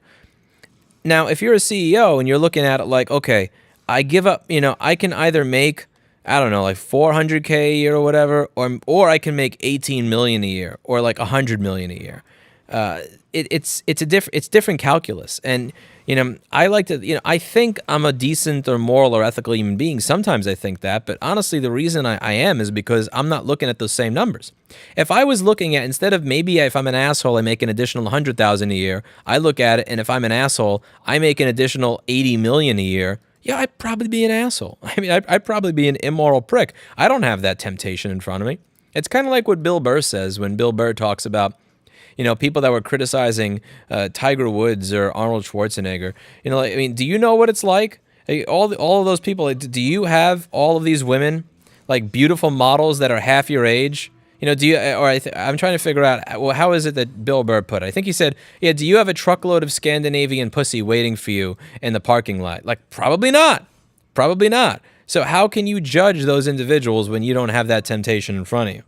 Now, if you're a CEO and you're looking at it like, okay, I give up, I can either make, I don't know, like $400K a year or whatever, or I can make $18 million a year or like $100 million a year. it's different calculus. And I like to, I think I'm a decent or moral or ethical human being. Sometimes I think that, but honestly, the reason I am is because I'm not looking at those same numbers. If I was looking at, instead of maybe if I'm an asshole, I make an additional 100,000 a year, I look at it, and if I'm an asshole, I make an additional 80 million a year. Yeah, I'd probably be an asshole. I mean, I'd probably be an immoral prick. I don't have that temptation in front of me. It's kind of like what Bill Burr says when Bill Burr talks about, people that were criticizing Tiger Woods or Arnold Schwarzenegger. I mean, do you know what it's like? All of those people. Do you have all of these women, like beautiful models that are half your age? Do you? Or I'm trying to figure out. Well, how is it that Bill Burr put it? I think he said, "Yeah, do you have a truckload of Scandinavian pussy waiting for you in the parking lot?" Like, probably not. Probably not. So how can you judge those individuals when you don't have that temptation in front of you?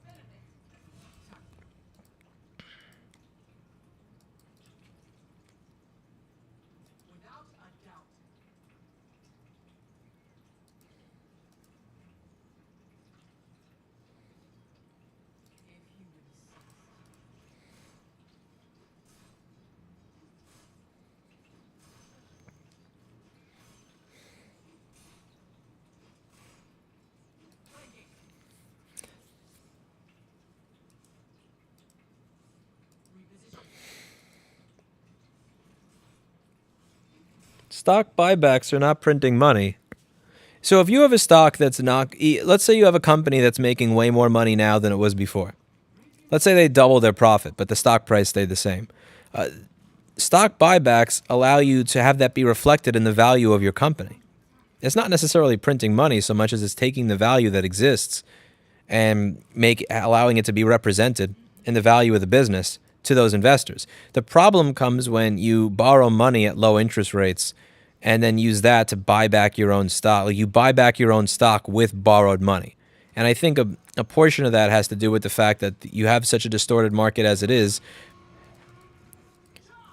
Stock buybacks are not printing money. So if you have a stock that's not, let's say you have a company that's making way more money now than it was before. Let's say they double their profit, but the stock price stayed the same. Stock buybacks allow you to have that be reflected in the value of your company. It's not necessarily printing money so much as it's taking the value that exists and allowing it to be represented in the value of the business to those investors. The problem comes when you borrow money at low interest rates and then use that to buy back your own stock. Like, you buy back your own stock with borrowed money. And I think a portion of that has to do with the fact that you have such a distorted market as it is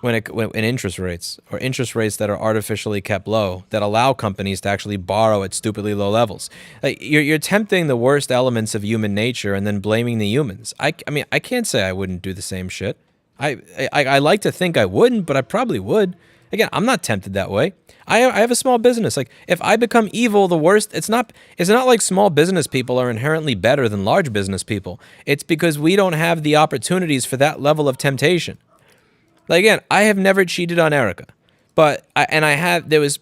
when in interest rates, or interest rates that are artificially kept low, that allow companies to actually borrow at stupidly low levels. Like, you're tempting the worst elements of human nature and then blaming the humans. I mean, I can't say I wouldn't do the same shit. I like to think I wouldn't, but I probably would. Again, I'm not tempted that way. I have a small business. Like, if I become evil, the worst, it's not like small business people are inherently better than large business people. It's because we don't have the opportunities for that level of temptation. Like, again, I have never cheated on Erica, but there's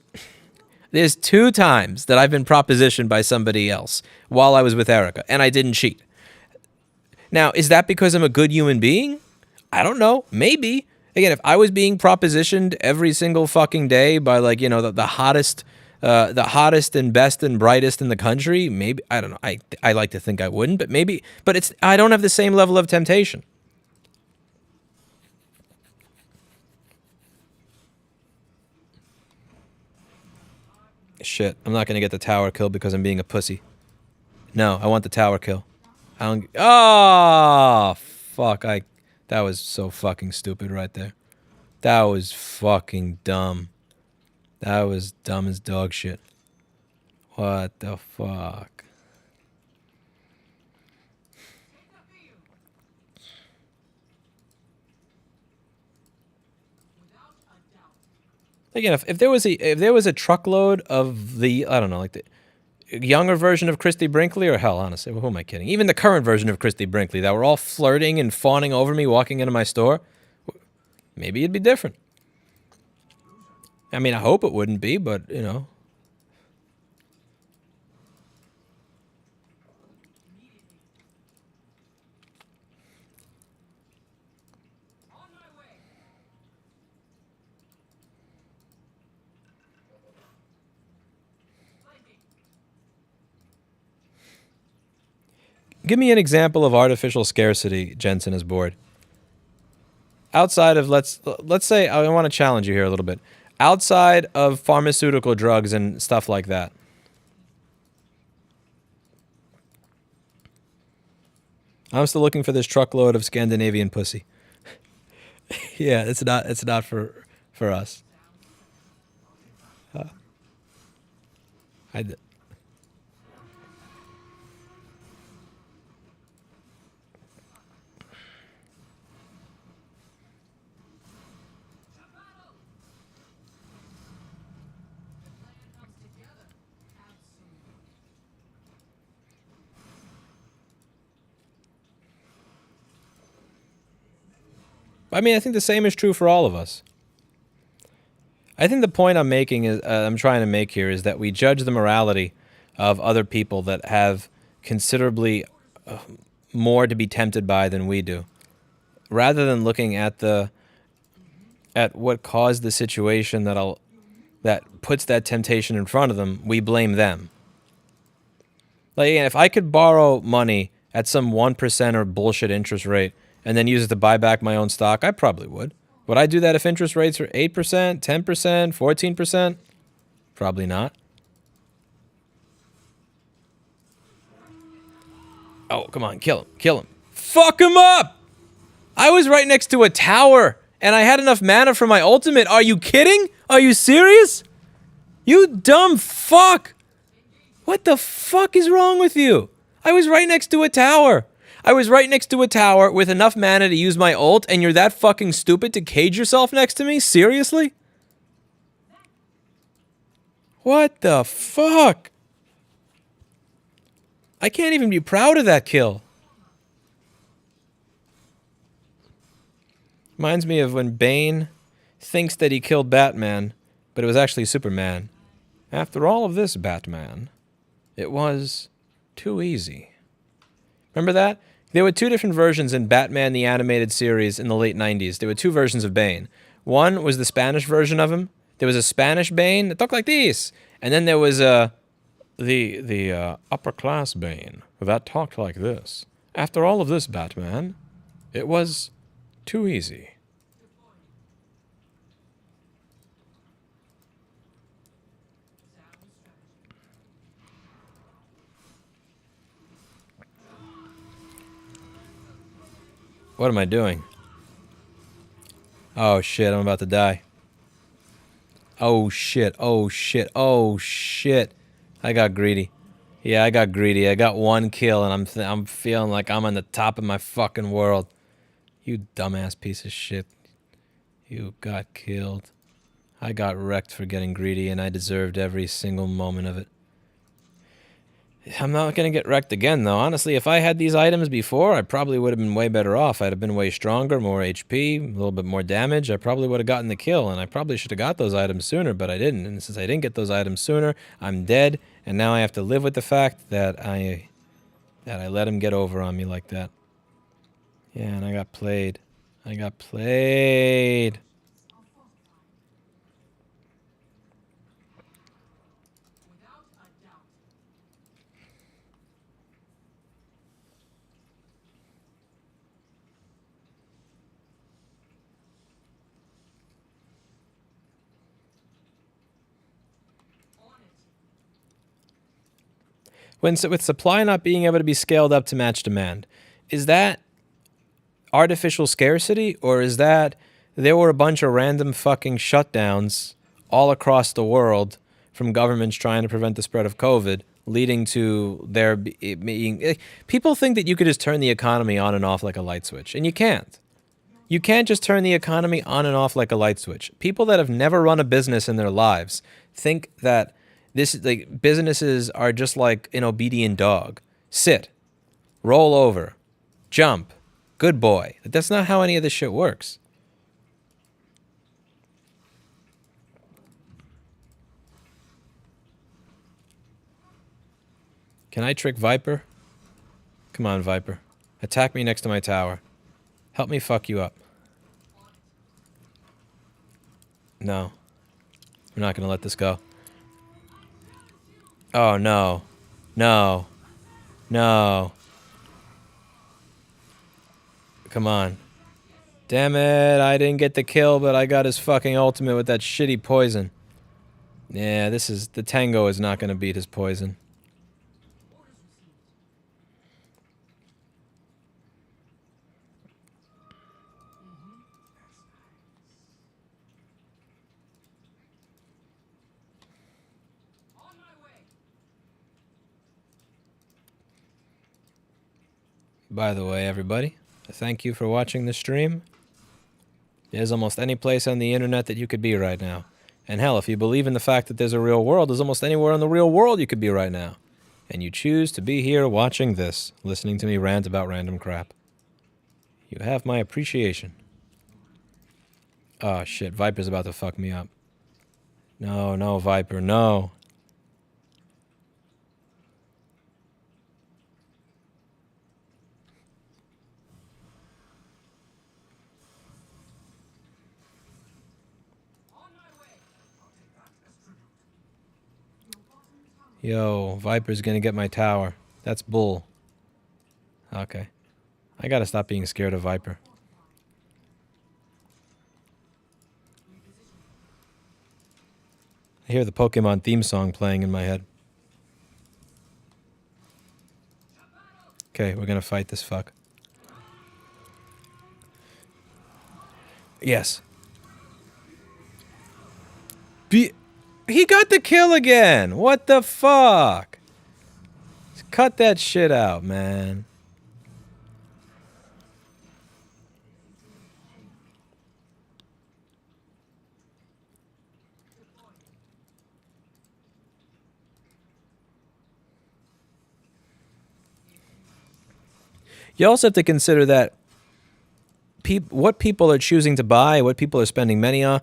2 times that I've been propositioned by somebody else while I was with Erica, and I didn't cheat. Now, is that because I'm a good human being? I don't know. Maybe. Again, if I was being propositioned every single fucking day by, like, the hottest and best and brightest in the country, maybe, I don't know. I like to think I wouldn't, but maybe. But I don't have the same level of temptation. Shit, I'm not gonna get the tower kill because I'm being a pussy. No, I want the tower kill. I don't. Oh, fuck! That was so fucking stupid right there. That was fucking dumb. That was dumb as dog shit. What the fuck? Again, if there was a truckload of the, I don't know, like the younger version of Christy Brinkley, or hell, honestly, who am I kidding? Even the current version of Christy Brinkley that were all flirting and fawning over me walking into my store, maybe it'd be different. I mean, I hope it wouldn't be, but Give me an example of artificial scarcity Jensen is bored. Outside of, let's say, I want to challenge you here a little bit. Outside of pharmaceutical drugs and stuff like that. I'm still looking for this truckload of Scandinavian pussy. Yeah, it's not for us. I mean, I think the same is true for all of us. I think the point I'm making is I'm trying to make here is that we judge the morality of other people that have considerably more to be tempted by than we do, rather than looking at what caused the situation that puts that temptation in front of them. We blame them. Like, if I could borrow money at some 1% or bullshit interest rate and then use it to buy back my own stock, I probably would. Would I do that if interest rates are 8%, 10%, 14%? Probably not. Oh, come on, kill him, kill him. Fuck him up! I was right next to a tower, and I had enough mana for my ultimate. Are you kidding? Are you serious? You dumb fuck! What the fuck is wrong with you? I was right next to a tower. I was right next to a tower with enough mana to use my ult, and you're that fucking stupid to cage yourself next to me? Seriously? What the fuck? I can't even be proud of that kill. Reminds me of when Bane thinks that he killed Batman, but it was actually Superman. After all of this, Batman, it was too easy. Remember that? There were two different versions in Batman the Animated Series in the late 90s. There were two versions of Bane. One was the Spanish version of him. There was a Spanish Bane that talked like this. And then there was the upper class Bane that talked like this. After all of this, Batman, it was too easy. What am I doing? Oh shit, I'm about to die. Oh shit, oh shit, oh shit. I got greedy. Yeah, I got greedy. I got one kill and I'm feeling like I'm on the top of my fucking world. You dumbass piece of shit. You got killed. I got wrecked for getting greedy and I deserved every single moment of it. I'm not going to get wrecked again, though. Honestly, if I had these items before, I probably would have been way better off. I'd have been way stronger, more HP, a little bit more damage. I probably would have gotten the kill, and I probably should have got those items sooner, but I didn't. And since I didn't get those items sooner, I'm dead, and now I have to live with the fact that I let him get over on me like that. Yeah, and I got played. I got played. With supply not being able to be scaled up to match demand, is that artificial scarcity, or is that there were a bunch of random fucking shutdowns all across the world from governments trying to prevent the spread of COVID, leading to there being... People think that you could just turn the economy on and off like a light switch, and you can't. You can't just turn the economy on and off like a light switch. People that have never run a business in their lives think that businesses are just like an obedient dog. Sit, roll over, jump, good boy. That's not how any of this shit works. Can I trick Viper? Come on, Viper. Attack me next to my tower. Help me fuck you up. No. We're not going to let this go. Oh, no. No. No. Come on. Damn it, I didn't get the kill, but I got his fucking ultimate with that shitty poison. Yeah, the Tango is not going to beat his poison. By the way, everybody, thank you for watching the stream. There's almost any place on the internet that you could be right now. And hell, if you believe in the fact that there's a real world, there's almost anywhere in the real world you could be right now. And you choose to be here watching this, listening to me rant about random crap. You have my appreciation. Oh shit, Viper's about to fuck me up. No, no, Viper, no. Yo, Viper's gonna get my tower. That's bull. Okay. I gotta stop being scared of Viper. I hear the Pokemon theme song playing in my head. Okay, we're gonna fight this fuck. Yes. He got the kill again! What the fuck? Cut that shit out, man. You also have to consider that what people are choosing to buy, what people are spending money on,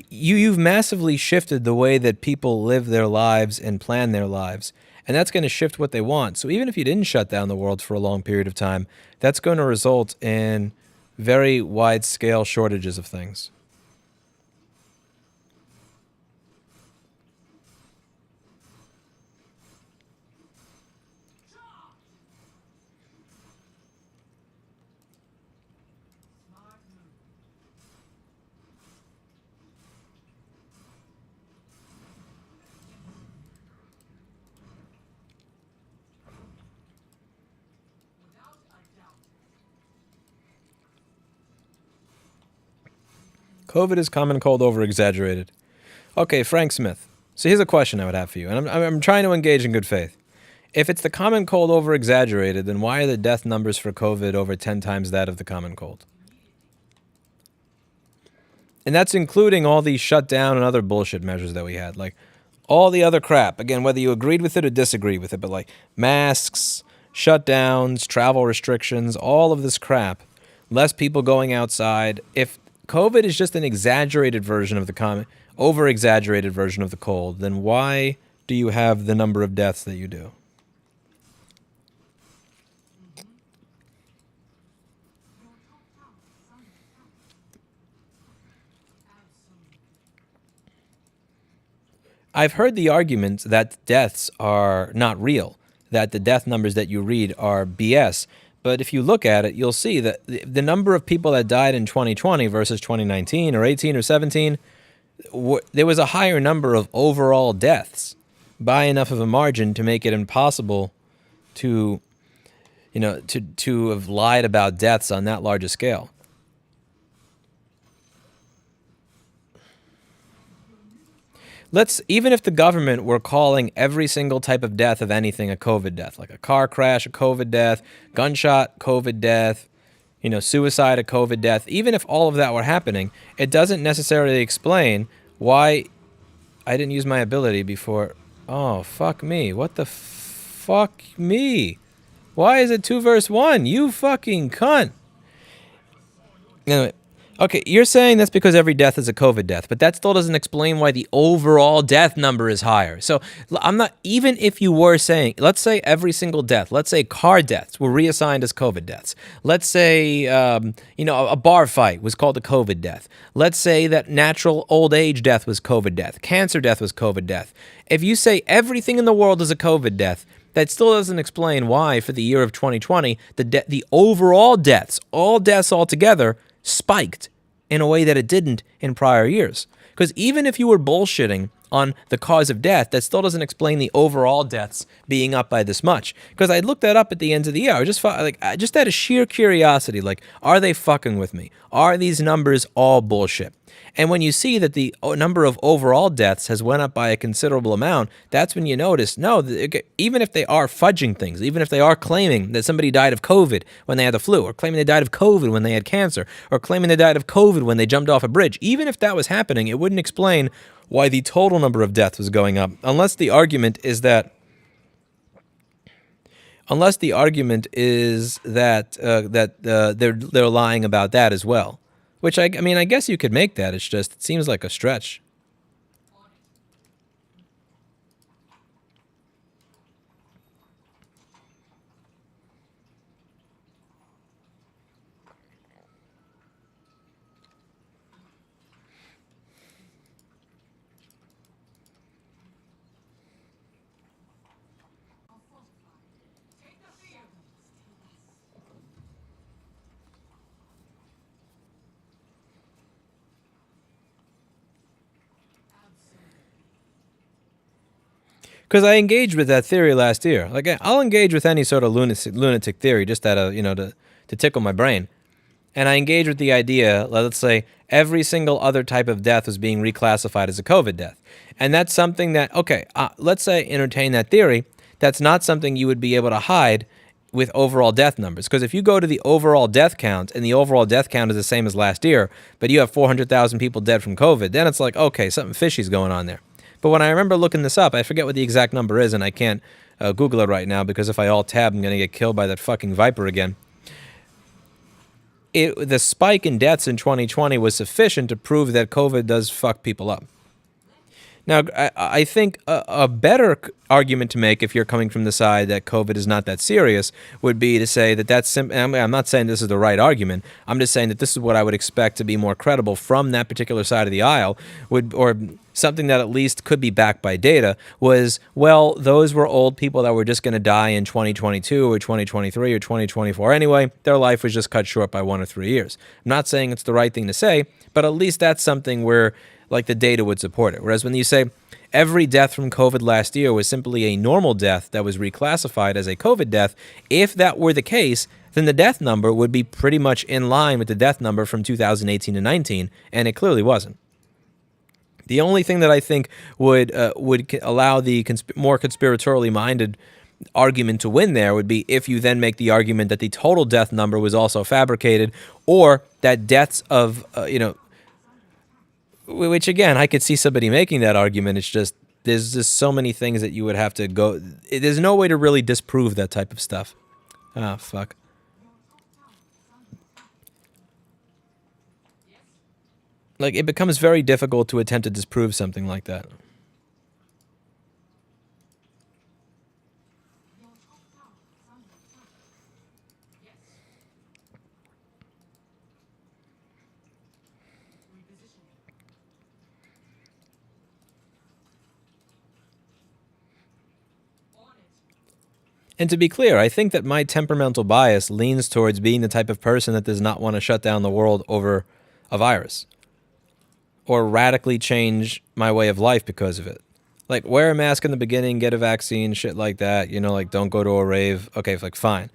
you've massively shifted the way that people live their lives and plan their lives. And that's going to shift what they want. So even if you didn't shut down the world for a long period of time, that's going to result in very wide-scale shortages of things. COVID is common cold over-exaggerated. Okay, Frank Smith. So here's a question I would have for you, and I'm trying to engage in good faith. If it's the common cold over-exaggerated, then why are the death numbers for COVID over 10 times that of the common cold? And that's including all these shutdown and other bullshit measures that we had. Like, all the other crap. Again, whether you agreed with it or disagreed with it, but like masks, shutdowns, travel restrictions, all of this crap. Less people going outside. If COVID is just an exaggerated version of the common, over-exaggerated version of the cold, then why do you have the number of deaths that you do? I've heard the argument that deaths are not real, that the death numbers that you read are BS. But if you look at it, you'll see that the number of people that died in 2020 versus 2019 or 18 or 17, there was a higher number of overall deaths by enough of a margin to make it impossible to, to have lied about deaths on that large a scale. Even if the government were calling every single type of death of anything a COVID death, like a car crash, a COVID death, gunshot, COVID death, suicide, a COVID death, even if all of that were happening, it doesn't necessarily explain why I didn't use my ability before. Oh, fuck me. What the fuck me? Why is it 2 verse 1? You fucking cunt. Anyway. Okay, you're saying that's because every death is a COVID death, but that still doesn't explain why the overall death number is higher. So I'm not, even if you were saying, let's say every single death, let's say car deaths were reassigned as COVID deaths. Let's say, a bar fight was called a COVID death. Let's say that natural old age death was COVID death. Cancer death was COVID death. If you say everything in the world is a COVID death, that still doesn't explain why for the year of 2020, the overall deaths, all deaths altogether, spiked in a way that it didn't in prior years. Because even if you were bullshitting on the cause of death, that still doesn't explain the overall deaths being up by this much. Because I looked that up at the end of the year. I just out of sheer curiosity, are they fucking with me? Are these numbers all bullshit? And when you see that the number of overall deaths has went up by a considerable amount, that's when you notice, no, even if they are fudging things, even if they are claiming that somebody died of COVID when they had the flu, or claiming they died of COVID when they had cancer, or claiming they died of COVID when they jumped off a bridge, even if that was happening, it wouldn't explain why the total number of deaths was going up, unless the argument is that they're lying about that as well. Which, I mean, I guess you could make that. It's just, it seems like a stretch. Because I engaged with that theory last year. Like, I'll engage with any sort of lunatic theory just out of, to tickle my brain. And I engage with the idea, let's say, every single other type of death was being reclassified as a COVID death. And that's something that, okay, let's say entertain that theory. That's not something you would be able to hide with overall death numbers. Because if you go to the overall death count, and the overall death count is the same as last year, but you have 400,000 people dead from COVID, then it's like, okay, something fishy's going on there. But when I remember looking this up, I forget what the exact number is, and I can't Google it right now, because if I alt-tab, I'm going to get killed by that fucking Viper again. The spike in deaths in 2020 was sufficient to prove that COVID does fuck people up. Now, I think a better argument to make, if you're coming from the side that COVID is not that serious, would be to say that that's I'm not saying this is the right argument. I'm just saying that this is what I would expect to be more credible from that particular side of the aisle, or something that at least could be backed by data, was, well, those were old people that were just going to die in 2022 or 2023 or 2024 anyway. Their life was just cut short by 1 or 3 years. I'm not saying it's the right thing to say, but at least that's something where, like, the data would support it. Whereas when you say every death from COVID last year was simply a normal death that was reclassified as a COVID death, if that were the case, then the death number would be pretty much in line with the death number from 2018 to 19, and it clearly wasn't. The only thing that I think would allow the more conspiratorially minded argument to win there would be if you then make the argument that the total death number was also fabricated, or that deaths of, which again, I could see somebody making that argument. It's just, there's just so many things that you would have to go. There's no way to really disprove that type of stuff. Ah, fuck. Like, it becomes very difficult to attempt to disprove something like that. And to be clear, I think that my temperamental bias leans towards being the type of person that does not want to shut down the world over a virus, or radically change my way of life because of it. Like, wear a mask in the beginning, get a vaccine, shit like that, like, don't go to a rave. Okay, like, fine.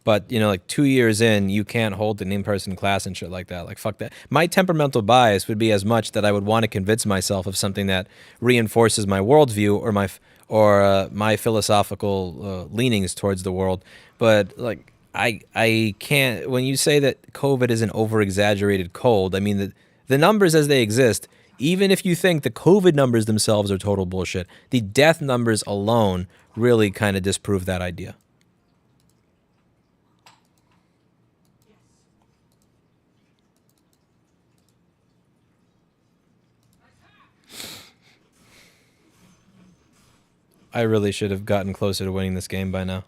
But, like, 2 years in, you can't hold an in-person class and shit like that. Like, fuck that. My temperamental bias would be as much that I would want to convince myself of something that reinforces my worldview or my philosophical leanings towards the world. But, like, I can't. When you say that COVID is an over-exaggerated cold, I mean, the numbers as they exist, even if you think the COVID numbers themselves are total bullshit, the death numbers alone really kind of disprove that idea. I really should have gotten closer to winning this game by now.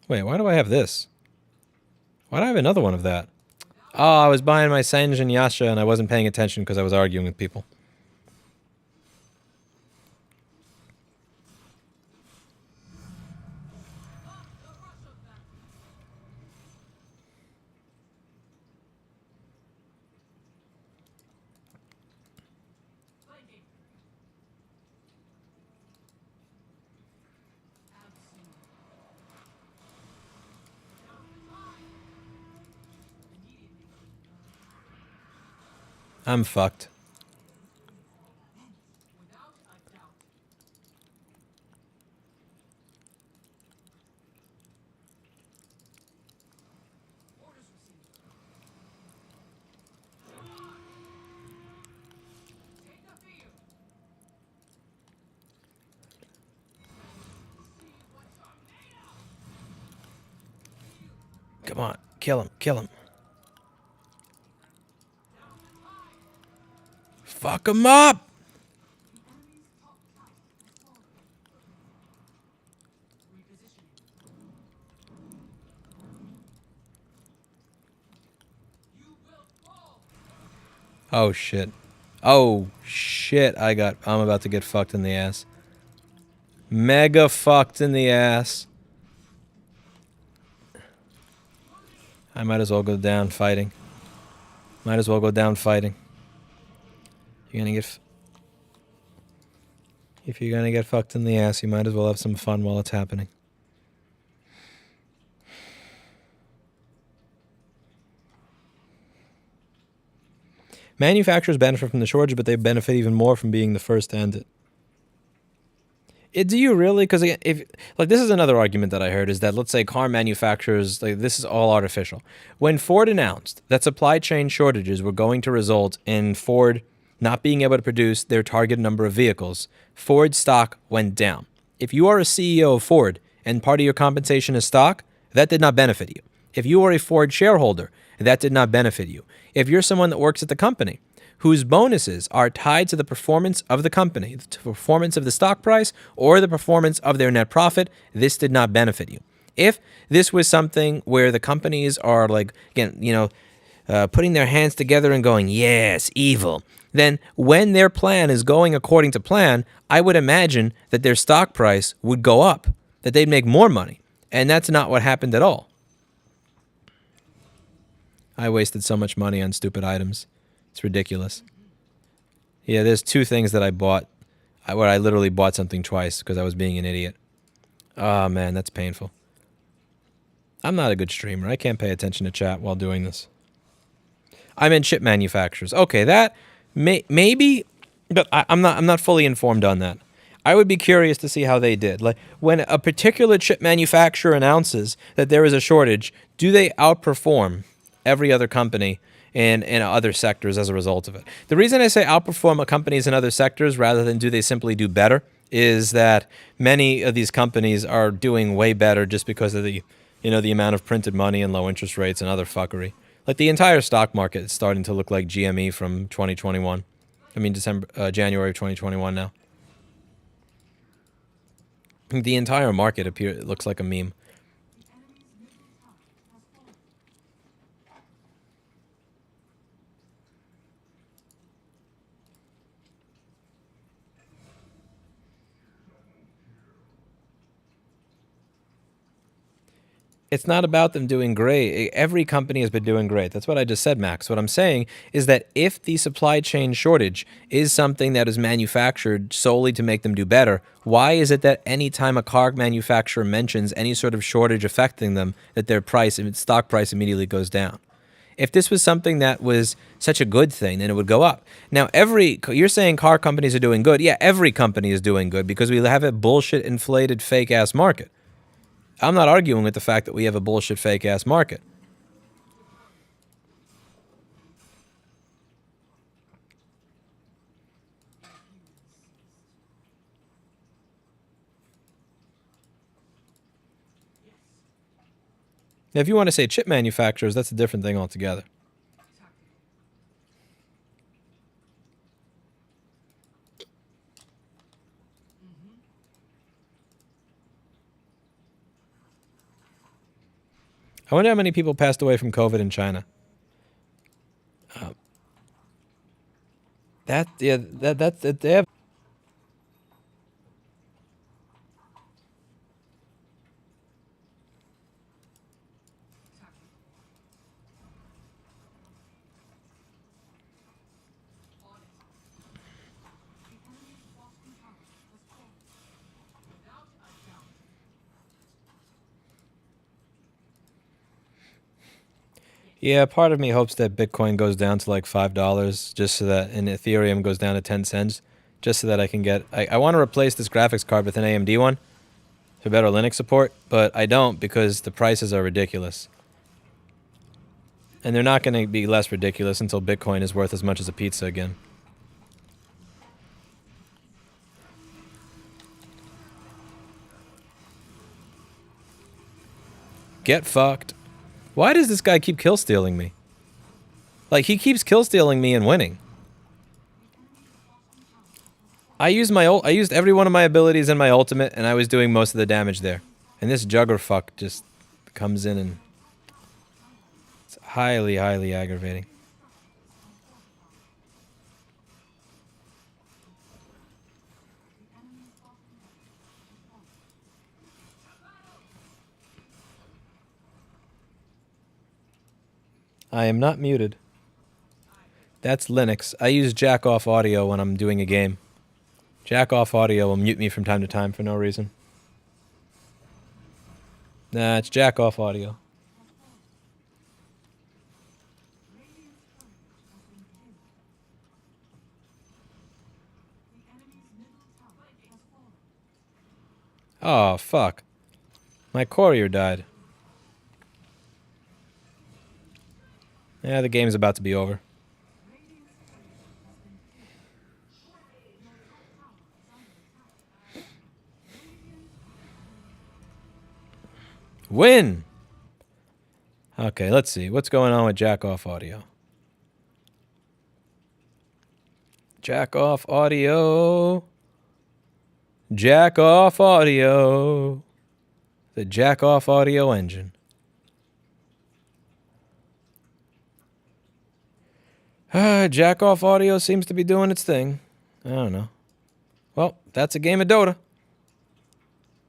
Wait, why do I have this? Why do I have another one of that? Oh, I was buying my Sanjin Yasha and I wasn't paying attention because I was arguing with people. I'm fucked. Come on. Kill him. Kill him. Fuck him up. Oh shit. Oh shit. I'm about to get fucked in the ass. Mega fucked in the ass. I might as well go down fighting. Might as well go down fighting. You're gonna get... If you're gonna get fucked in the ass, you might as well have some fun while it's happening. Manufacturers benefit from the shortage, but they benefit even more from being the first to end it. Do you really? Because if like this is another argument that I heard is that let's say car manufacturers, like this is all artificial. When Ford announced that supply chain shortages were going to result in Ford not being able to produce their target number of vehicles, Ford stock went down. If you are a CEO of Ford and part of your compensation is stock, that did not benefit you. If you are a Ford shareholder, that did not benefit you. If you're someone that works at the company whose bonuses are tied to the performance of the company, the performance of the stock price, or the performance of their net profit, this did not benefit you. If this was something where the companies are like, again, putting their hands together and going, yes, evil, then when their plan is going according to plan, I would imagine that their stock price would go up, that they'd make more money. And that's not what happened at all. I wasted so much money on stupid items. It's ridiculous. Yeah, there's two things that I bought where I literally bought something twice because I was being an idiot. Oh, man, that's painful. I'm not a good streamer. I can't pay attention to chat while doing this. I'm in chip manufacturers. Okay, that maybe, but I'm not fully informed on that. I would be curious to see how they did. Like when a particular chip manufacturer announces that there is a shortage, do they outperform every other company in other sectors as a result of it? The reason I say outperform companies in other sectors rather than do they simply do better is that many of these companies are doing way better just because of the amount of printed money and low interest rates and other fuckery. Like the entire stock market is starting to look like GME from 2021. I mean January of 2021 now. The entire market looks like a meme. It's not about them doing great. Every company has been doing great. That's what I just said, Max. What I'm saying is that if the supply chain shortage is something that is manufactured solely to make them do better, why is it that any time a car manufacturer mentions any sort of shortage affecting them, that their stock price immediately goes down? If this was something that was such a good thing, then it would go up. Now, you're saying car companies are doing good. Yeah, every company is doing good because we have a bullshit, inflated, fake-ass market. I'm not arguing with the fact that we have a bullshit, fake-ass market. Now, if you want to say chip manufacturers, that's a different thing altogether. I wonder how many people passed away from COVID in China. They have. Yeah, part of me hopes that Bitcoin goes down to like $5 just so that, and Ethereum goes down to 10 cents just so that I can get... I want to replace this graphics card with an AMD one for better Linux support, but I don't because the prices are ridiculous. And they're not going to be less ridiculous until Bitcoin is worth as much as a pizza again. Get fucked. Why does this guy keep kill stealing me? Like, he keeps kill stealing me and winning. I used every one of my abilities in my ultimate, and I was doing most of the damage there. And this Juggerfuck just comes in and it's highly, highly aggravating. I am not muted. That's Linux. I use jack-off audio when I'm doing a game. Jack-off audio will mute me from time to time for no reason. Nah, it's jack-off audio. Oh, fuck. My courier died. Yeah, the game's about to be over. Win! Okay, let's see. What's going on with jack-off audio? Jack-off audio. Jack-off audio. The jack-off audio engine. Jack-off audio seems to be doing its thing. I don't know. Well, that's a game of Dota.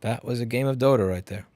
That was a game of Dota right there.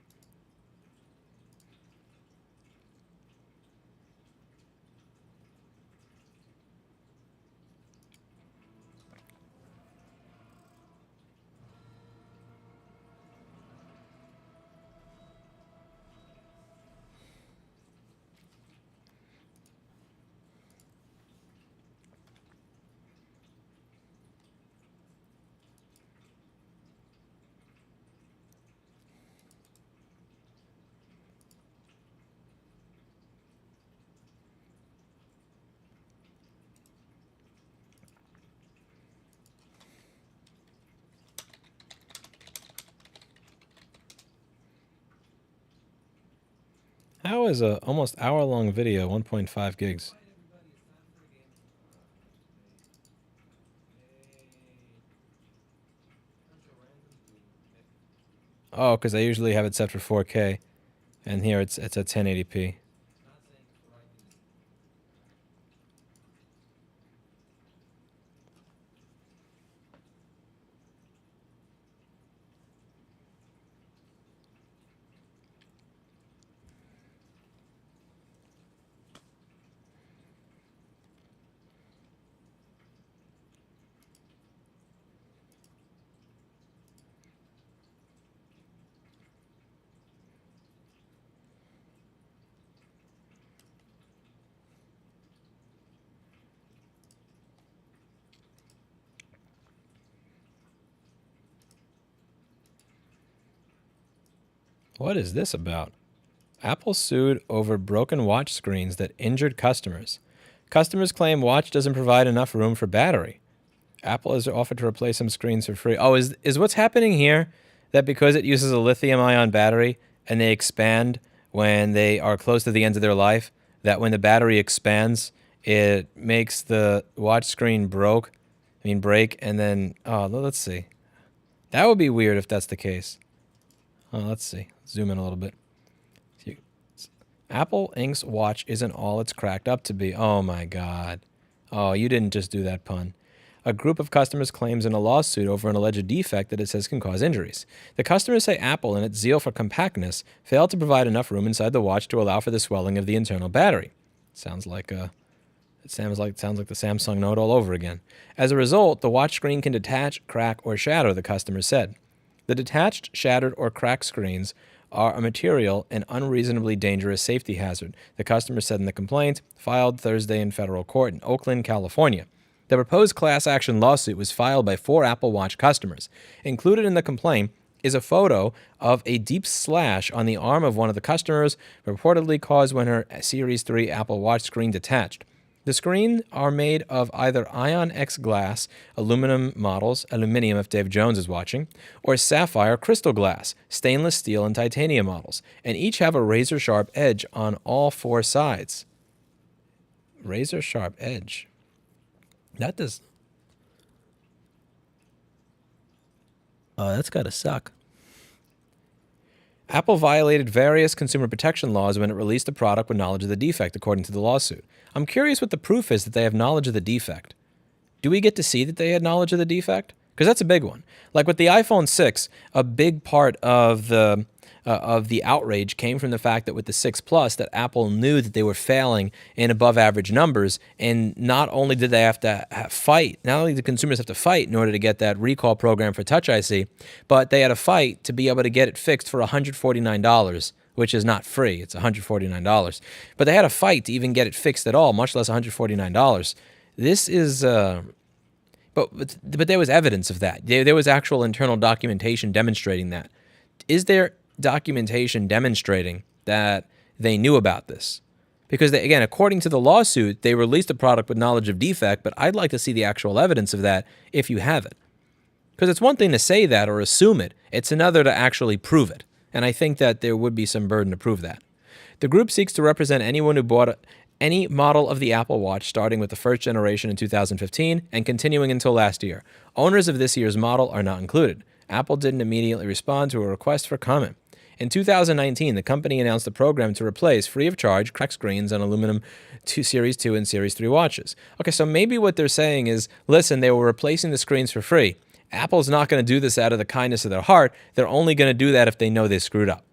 How is a almost hour-long video 1.5 gigs? Oh, because I usually have it set for 4K, and here it's at 1080p. What is this about? Apple sued over broken watch screens that injured customers. Customers claim watch doesn't provide enough room for battery. Apple has offered to replace some screens for free. Oh, is what's happening here that because it uses a lithium-ion battery and they expand when they are close to the end of their life, that when the battery expands, it makes the watch screen break, and then, oh, let's see. That would be weird if that's the case. Oh, let's see. Zoom in a little bit. Apple Inc.'s watch isn't all it's cracked up to be. Oh, my God. Oh, you didn't just do that pun. A group of customers claims in a lawsuit over an alleged defect that it says can cause injuries. The customers say Apple, in its zeal for compactness, failed to provide enough room inside the watch to allow for the swelling of the internal battery. Sounds like the Samsung Note all over again. As a result, the watch screen can detach, crack, or shatter, the customer said. The detached, shattered, or cracked screens are a material and unreasonably dangerous safety hazard, the customer said in the complaint, filed Thursday in federal court in Oakland, California. The proposed class action lawsuit was filed by 4 Apple Watch customers. Included in the complaint is a photo of a deep slash on the arm of one of the customers, reportedly caused when her Series 3 Apple Watch screen detached. The screens are made of either Ion X glass, aluminum models, aluminium if Dave Jones is watching, or sapphire crystal glass, stainless steel and titanium models, and each have a razor-sharp edge on all four sides. Razor-sharp edge. That does... that's gotta suck. Apple violated various consumer protection laws when it released a product with knowledge of the defect, according to the lawsuit. I'm curious what the proof is that they have knowledge of the defect. Do we get to see that they had knowledge of the defect? Because that's a big one. Like with the iPhone 6, a big part of the outrage came from the fact that with the 6 Plus, that Apple knew that they were failing in above average numbers, and not only did they have to fight, not only did consumers have to fight in order to get that recall program for Touch IC, but they had to fight to be able to get it fixed for $149, which is not free. It's $149. But they had a fight to even get it fixed at all, much less $149. This is... But there was evidence of that. There was actual internal documentation demonstrating that. Is there documentation demonstrating that they knew about this? Because, again, according to the lawsuit, they released a product with knowledge of defect, but I'd like to see the actual evidence of that if you have it. Because it's one thing to say that or assume it. It's another to actually prove it. And I think that there would be some burden to prove that. The group seeks to represent anyone who bought any model of the Apple Watch starting with the first generation in 2015 and continuing until last year. Owners of this year's model are not included. Apple didn't immediately respond to a request for comment. In 2019, the company announced a program to replace, free of charge, cracked screens on aluminum Series 2 and Series 3 watches. Okay, so maybe what they're saying is, listen, they were replacing the screens for free. Apple's not going to do this out of the kindness of their heart. They're only going to do that if they know they screwed up.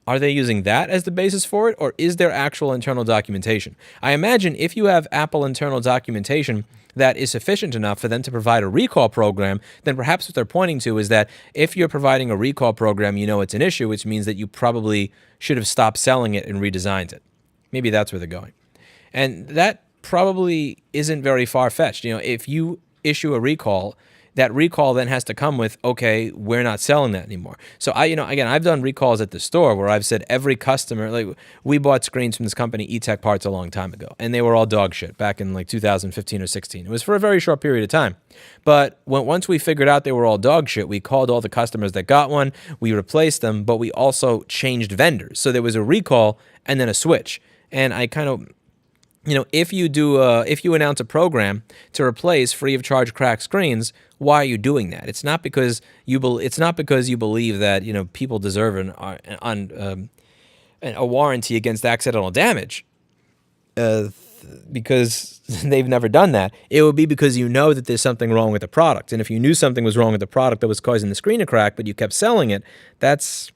Are they using that as the basis for it, or is there actual internal documentation? I imagine if you have Apple internal documentation that is sufficient enough for them to provide a recall program, then perhaps what they're pointing to is that if you're providing a recall program, you know it's an issue, which means that you probably should have stopped selling it and redesigned it. Maybe that's where they're going. And that probably isn't very far-fetched. You know, if you issue a recall, that recall then has to come with, okay, we're not selling that anymore. So I've done recalls at the store where I've said every customer, like we bought screens from this company, eTech Parts, a long time ago, and they were all dog shit back in like 2015 or 16. It was for a very short period of time. But once we figured out they were all dog shit, we called all the customers that got one, we replaced them, but we also changed vendors. So there was a recall and then a switch. And I kind of... if you announce a program to replace free of charge cracked screens, why are you doing that? It's not because you believe that people deserve a warranty against accidental damage, because they've never done that. It would be because you know that there's something wrong with the product, and if you knew something was wrong with the product that was causing the screen to crack, but you kept selling it, that's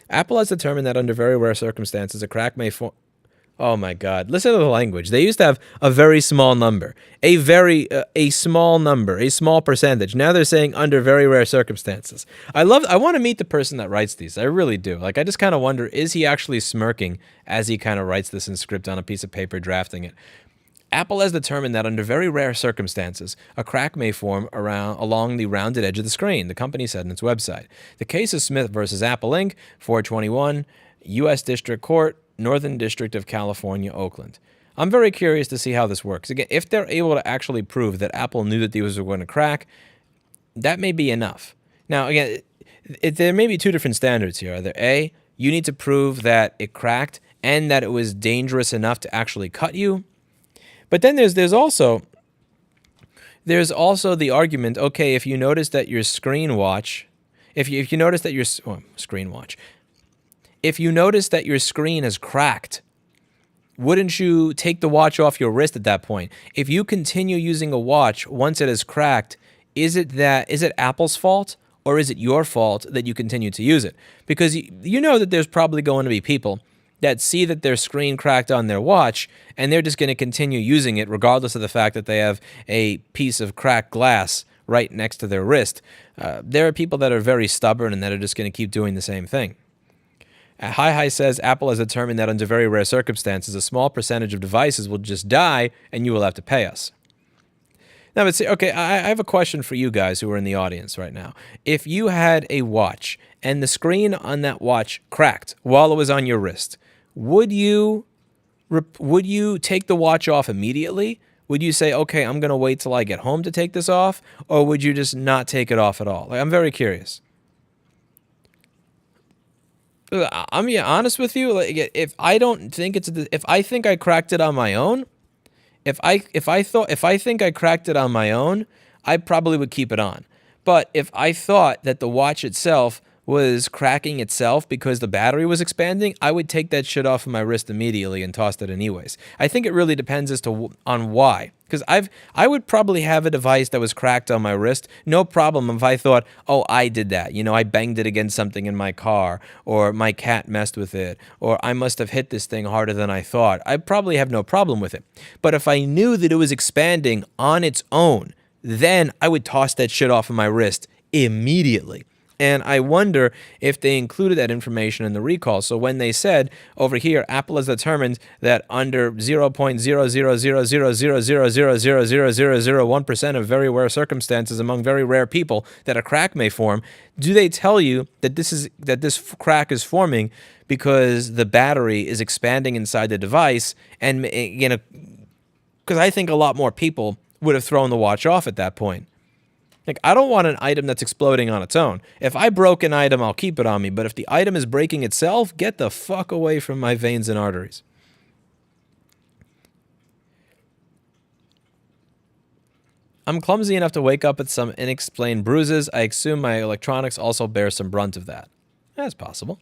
Apple has determined that under very rare circumstances, a crack may form. Oh my God! Listen to the language. They used to have a very small number, a small number, a small percentage. Now they're saying under very rare circumstances. I want to meet the person that writes these. I really do. Like, I just kind of wonder, is he actually smirking as he kind of writes this in script on a piece of paper, drafting it? Apple has determined that under very rare circumstances, a crack may form along the rounded edge of the screen, the company said in its website. The case is Smith versus Apple Inc., 421, U.S. District Court, Northern District of California, Oakland. I'm very curious to see how this works. Again, if they're able to actually prove that Apple knew that these were going to crack, that may be enough. Now, again, there may be two different standards here. Either A, you need to prove that it cracked and that it was dangerous enough to actually cut you. But then there's also the argument, okay, if you notice that your screen watch, if you notice that your screen watch, if you notice that your screen is cracked, wouldn't you take the watch off your wrist at that point? If you continue using a watch once it is cracked, is it Apple's fault or is it your fault that you continue to use it? Because you know that there's probably going to be people that see that their screen cracked on their watch and they're just going to continue using it regardless of the fact that they have a piece of cracked glass right next to their wrist. There are people that are very stubborn and that are just going to keep doing the same thing. Hi says Apple has determined that under very rare circumstances, a small percentage of devices will just die and you will have to pay us. Now, but see, okay, I have a question for you guys who are in the audience right now. If you had a watch and the screen on that watch cracked while it was on your wrist, would you would you take the watch off immediately? Would you say, okay, I'm going to wait till I get home to take this off? Or would you just not take it off at all? Like, I'm very curious. I'm honest with you. Like, if I don't think if I think I cracked it on my own, if I think I cracked it on my own, I probably would keep it on. But if I thought that the watch itself was cracking itself because the battery was expanding, I would take that shit off of my wrist immediately and toss it anyways. I think it really depends as to on why. Because I would probably have a device that was cracked on my wrist, no problem if I thought, oh, I did that. You know, I banged it against something in my car, or my cat messed with it, or I must have hit this thing harder than I thought. I'd probably have no problem with it. But if I knew that it was expanding on its own, then I would toss that shit off of my wrist immediately. And I wonder if they included that information in the recall. So when they said over here, Apple has determined that under 0.0000000000001% of very rare circumstances among very rare people that a crack may form, do they tell you that this crack is forming because the battery is expanding inside the device? And you know, because I think a lot more people would have thrown the watch off at that point. Like, I don't want an item that's exploding on its own. If I broke an item, I'll keep it on me. But if the item is breaking itself, get the fuck away from my veins and arteries. I'm clumsy enough to wake up with some unexplained bruises. I assume my electronics also bear some brunt of that. That's possible.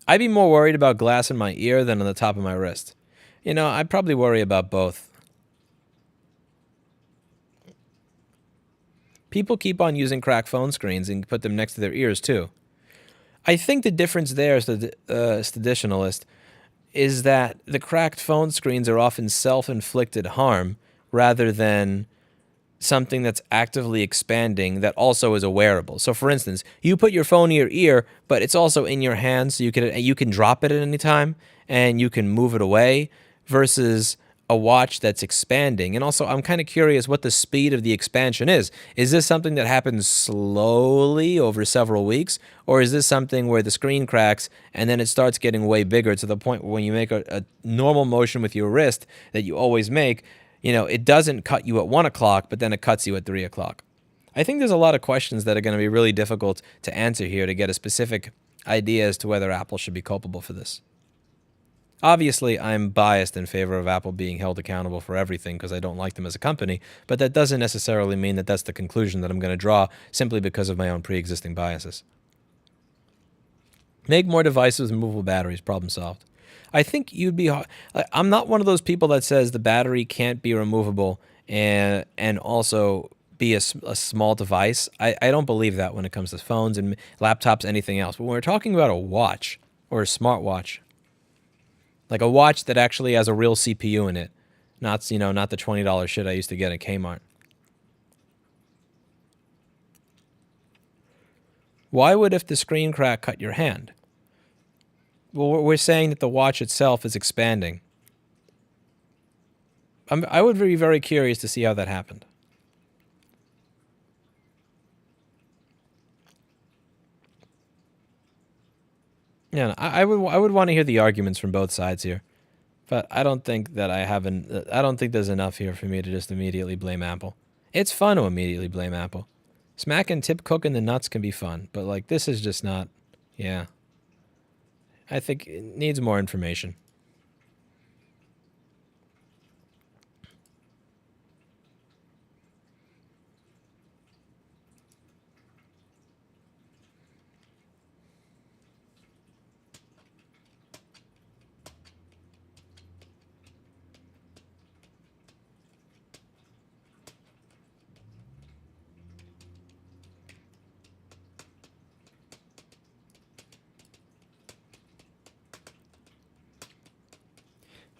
I'd be more worried about glass in my ear than on the top of my wrist. You know, I'd probably worry about both. People keep on using cracked phone screens and put them next to their ears, too. I think the difference there, as the traditionalist, is that the cracked phone screens are often self-inflicted harm rather than something that's actively expanding that also is a wearable. So, for instance, you put your phone in your ear, but it's also in your hand, so you can drop it at any time, and you can move it away, versus a watch that's expanding. And also, I'm kind of curious what the speed of the expansion is. Is this something that happens slowly over several weeks? Or is this something where the screen cracks and then it starts getting way bigger to the point where when you make a normal motion with your wrist that you always make, you know, it doesn't cut you at 1 o'clock, but then it cuts you at 3 o'clock? I think there's a lot of questions that are going to be really difficult to answer here to get a specific idea as to whether Apple should be culpable for this. Obviously, I'm biased in favor of Apple being held accountable for everything because I don't like them as a company, but that doesn't necessarily mean that that's the conclusion that I'm going to draw simply because of my own pre-existing biases. Make more devices with removable batteries, problem solved. I think you'd be... I'm not one of those people that says the battery can't be removable and also be a small device. I don't believe that when it comes to phones and laptops, anything else. But when we're talking about a watch or a smartwatch, like a watch that actually has a real CPU in it, not, you know, not the $20 shit I used to get at Kmart. Why would if the screen crack cut your hand? Well, we're saying that the watch itself is expanding. I would be very curious to see how that happened. Yeah, I would want to hear the arguments from both sides here, but I don't think that I don't think there's enough here for me to just immediately blame Apple. It's fun to immediately blame Apple. Smacking Tim Cook in the nuts can be fun, but like this is just not. Yeah, I think it needs more information.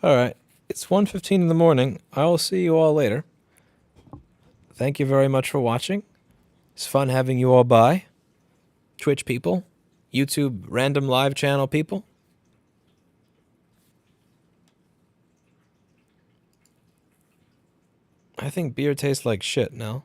All right, it's 1:15 in the morning. I will see you all later. Thank you very much for watching. It's fun having you all by. Twitch people, YouTube random live channel people. I think beer tastes like shit now.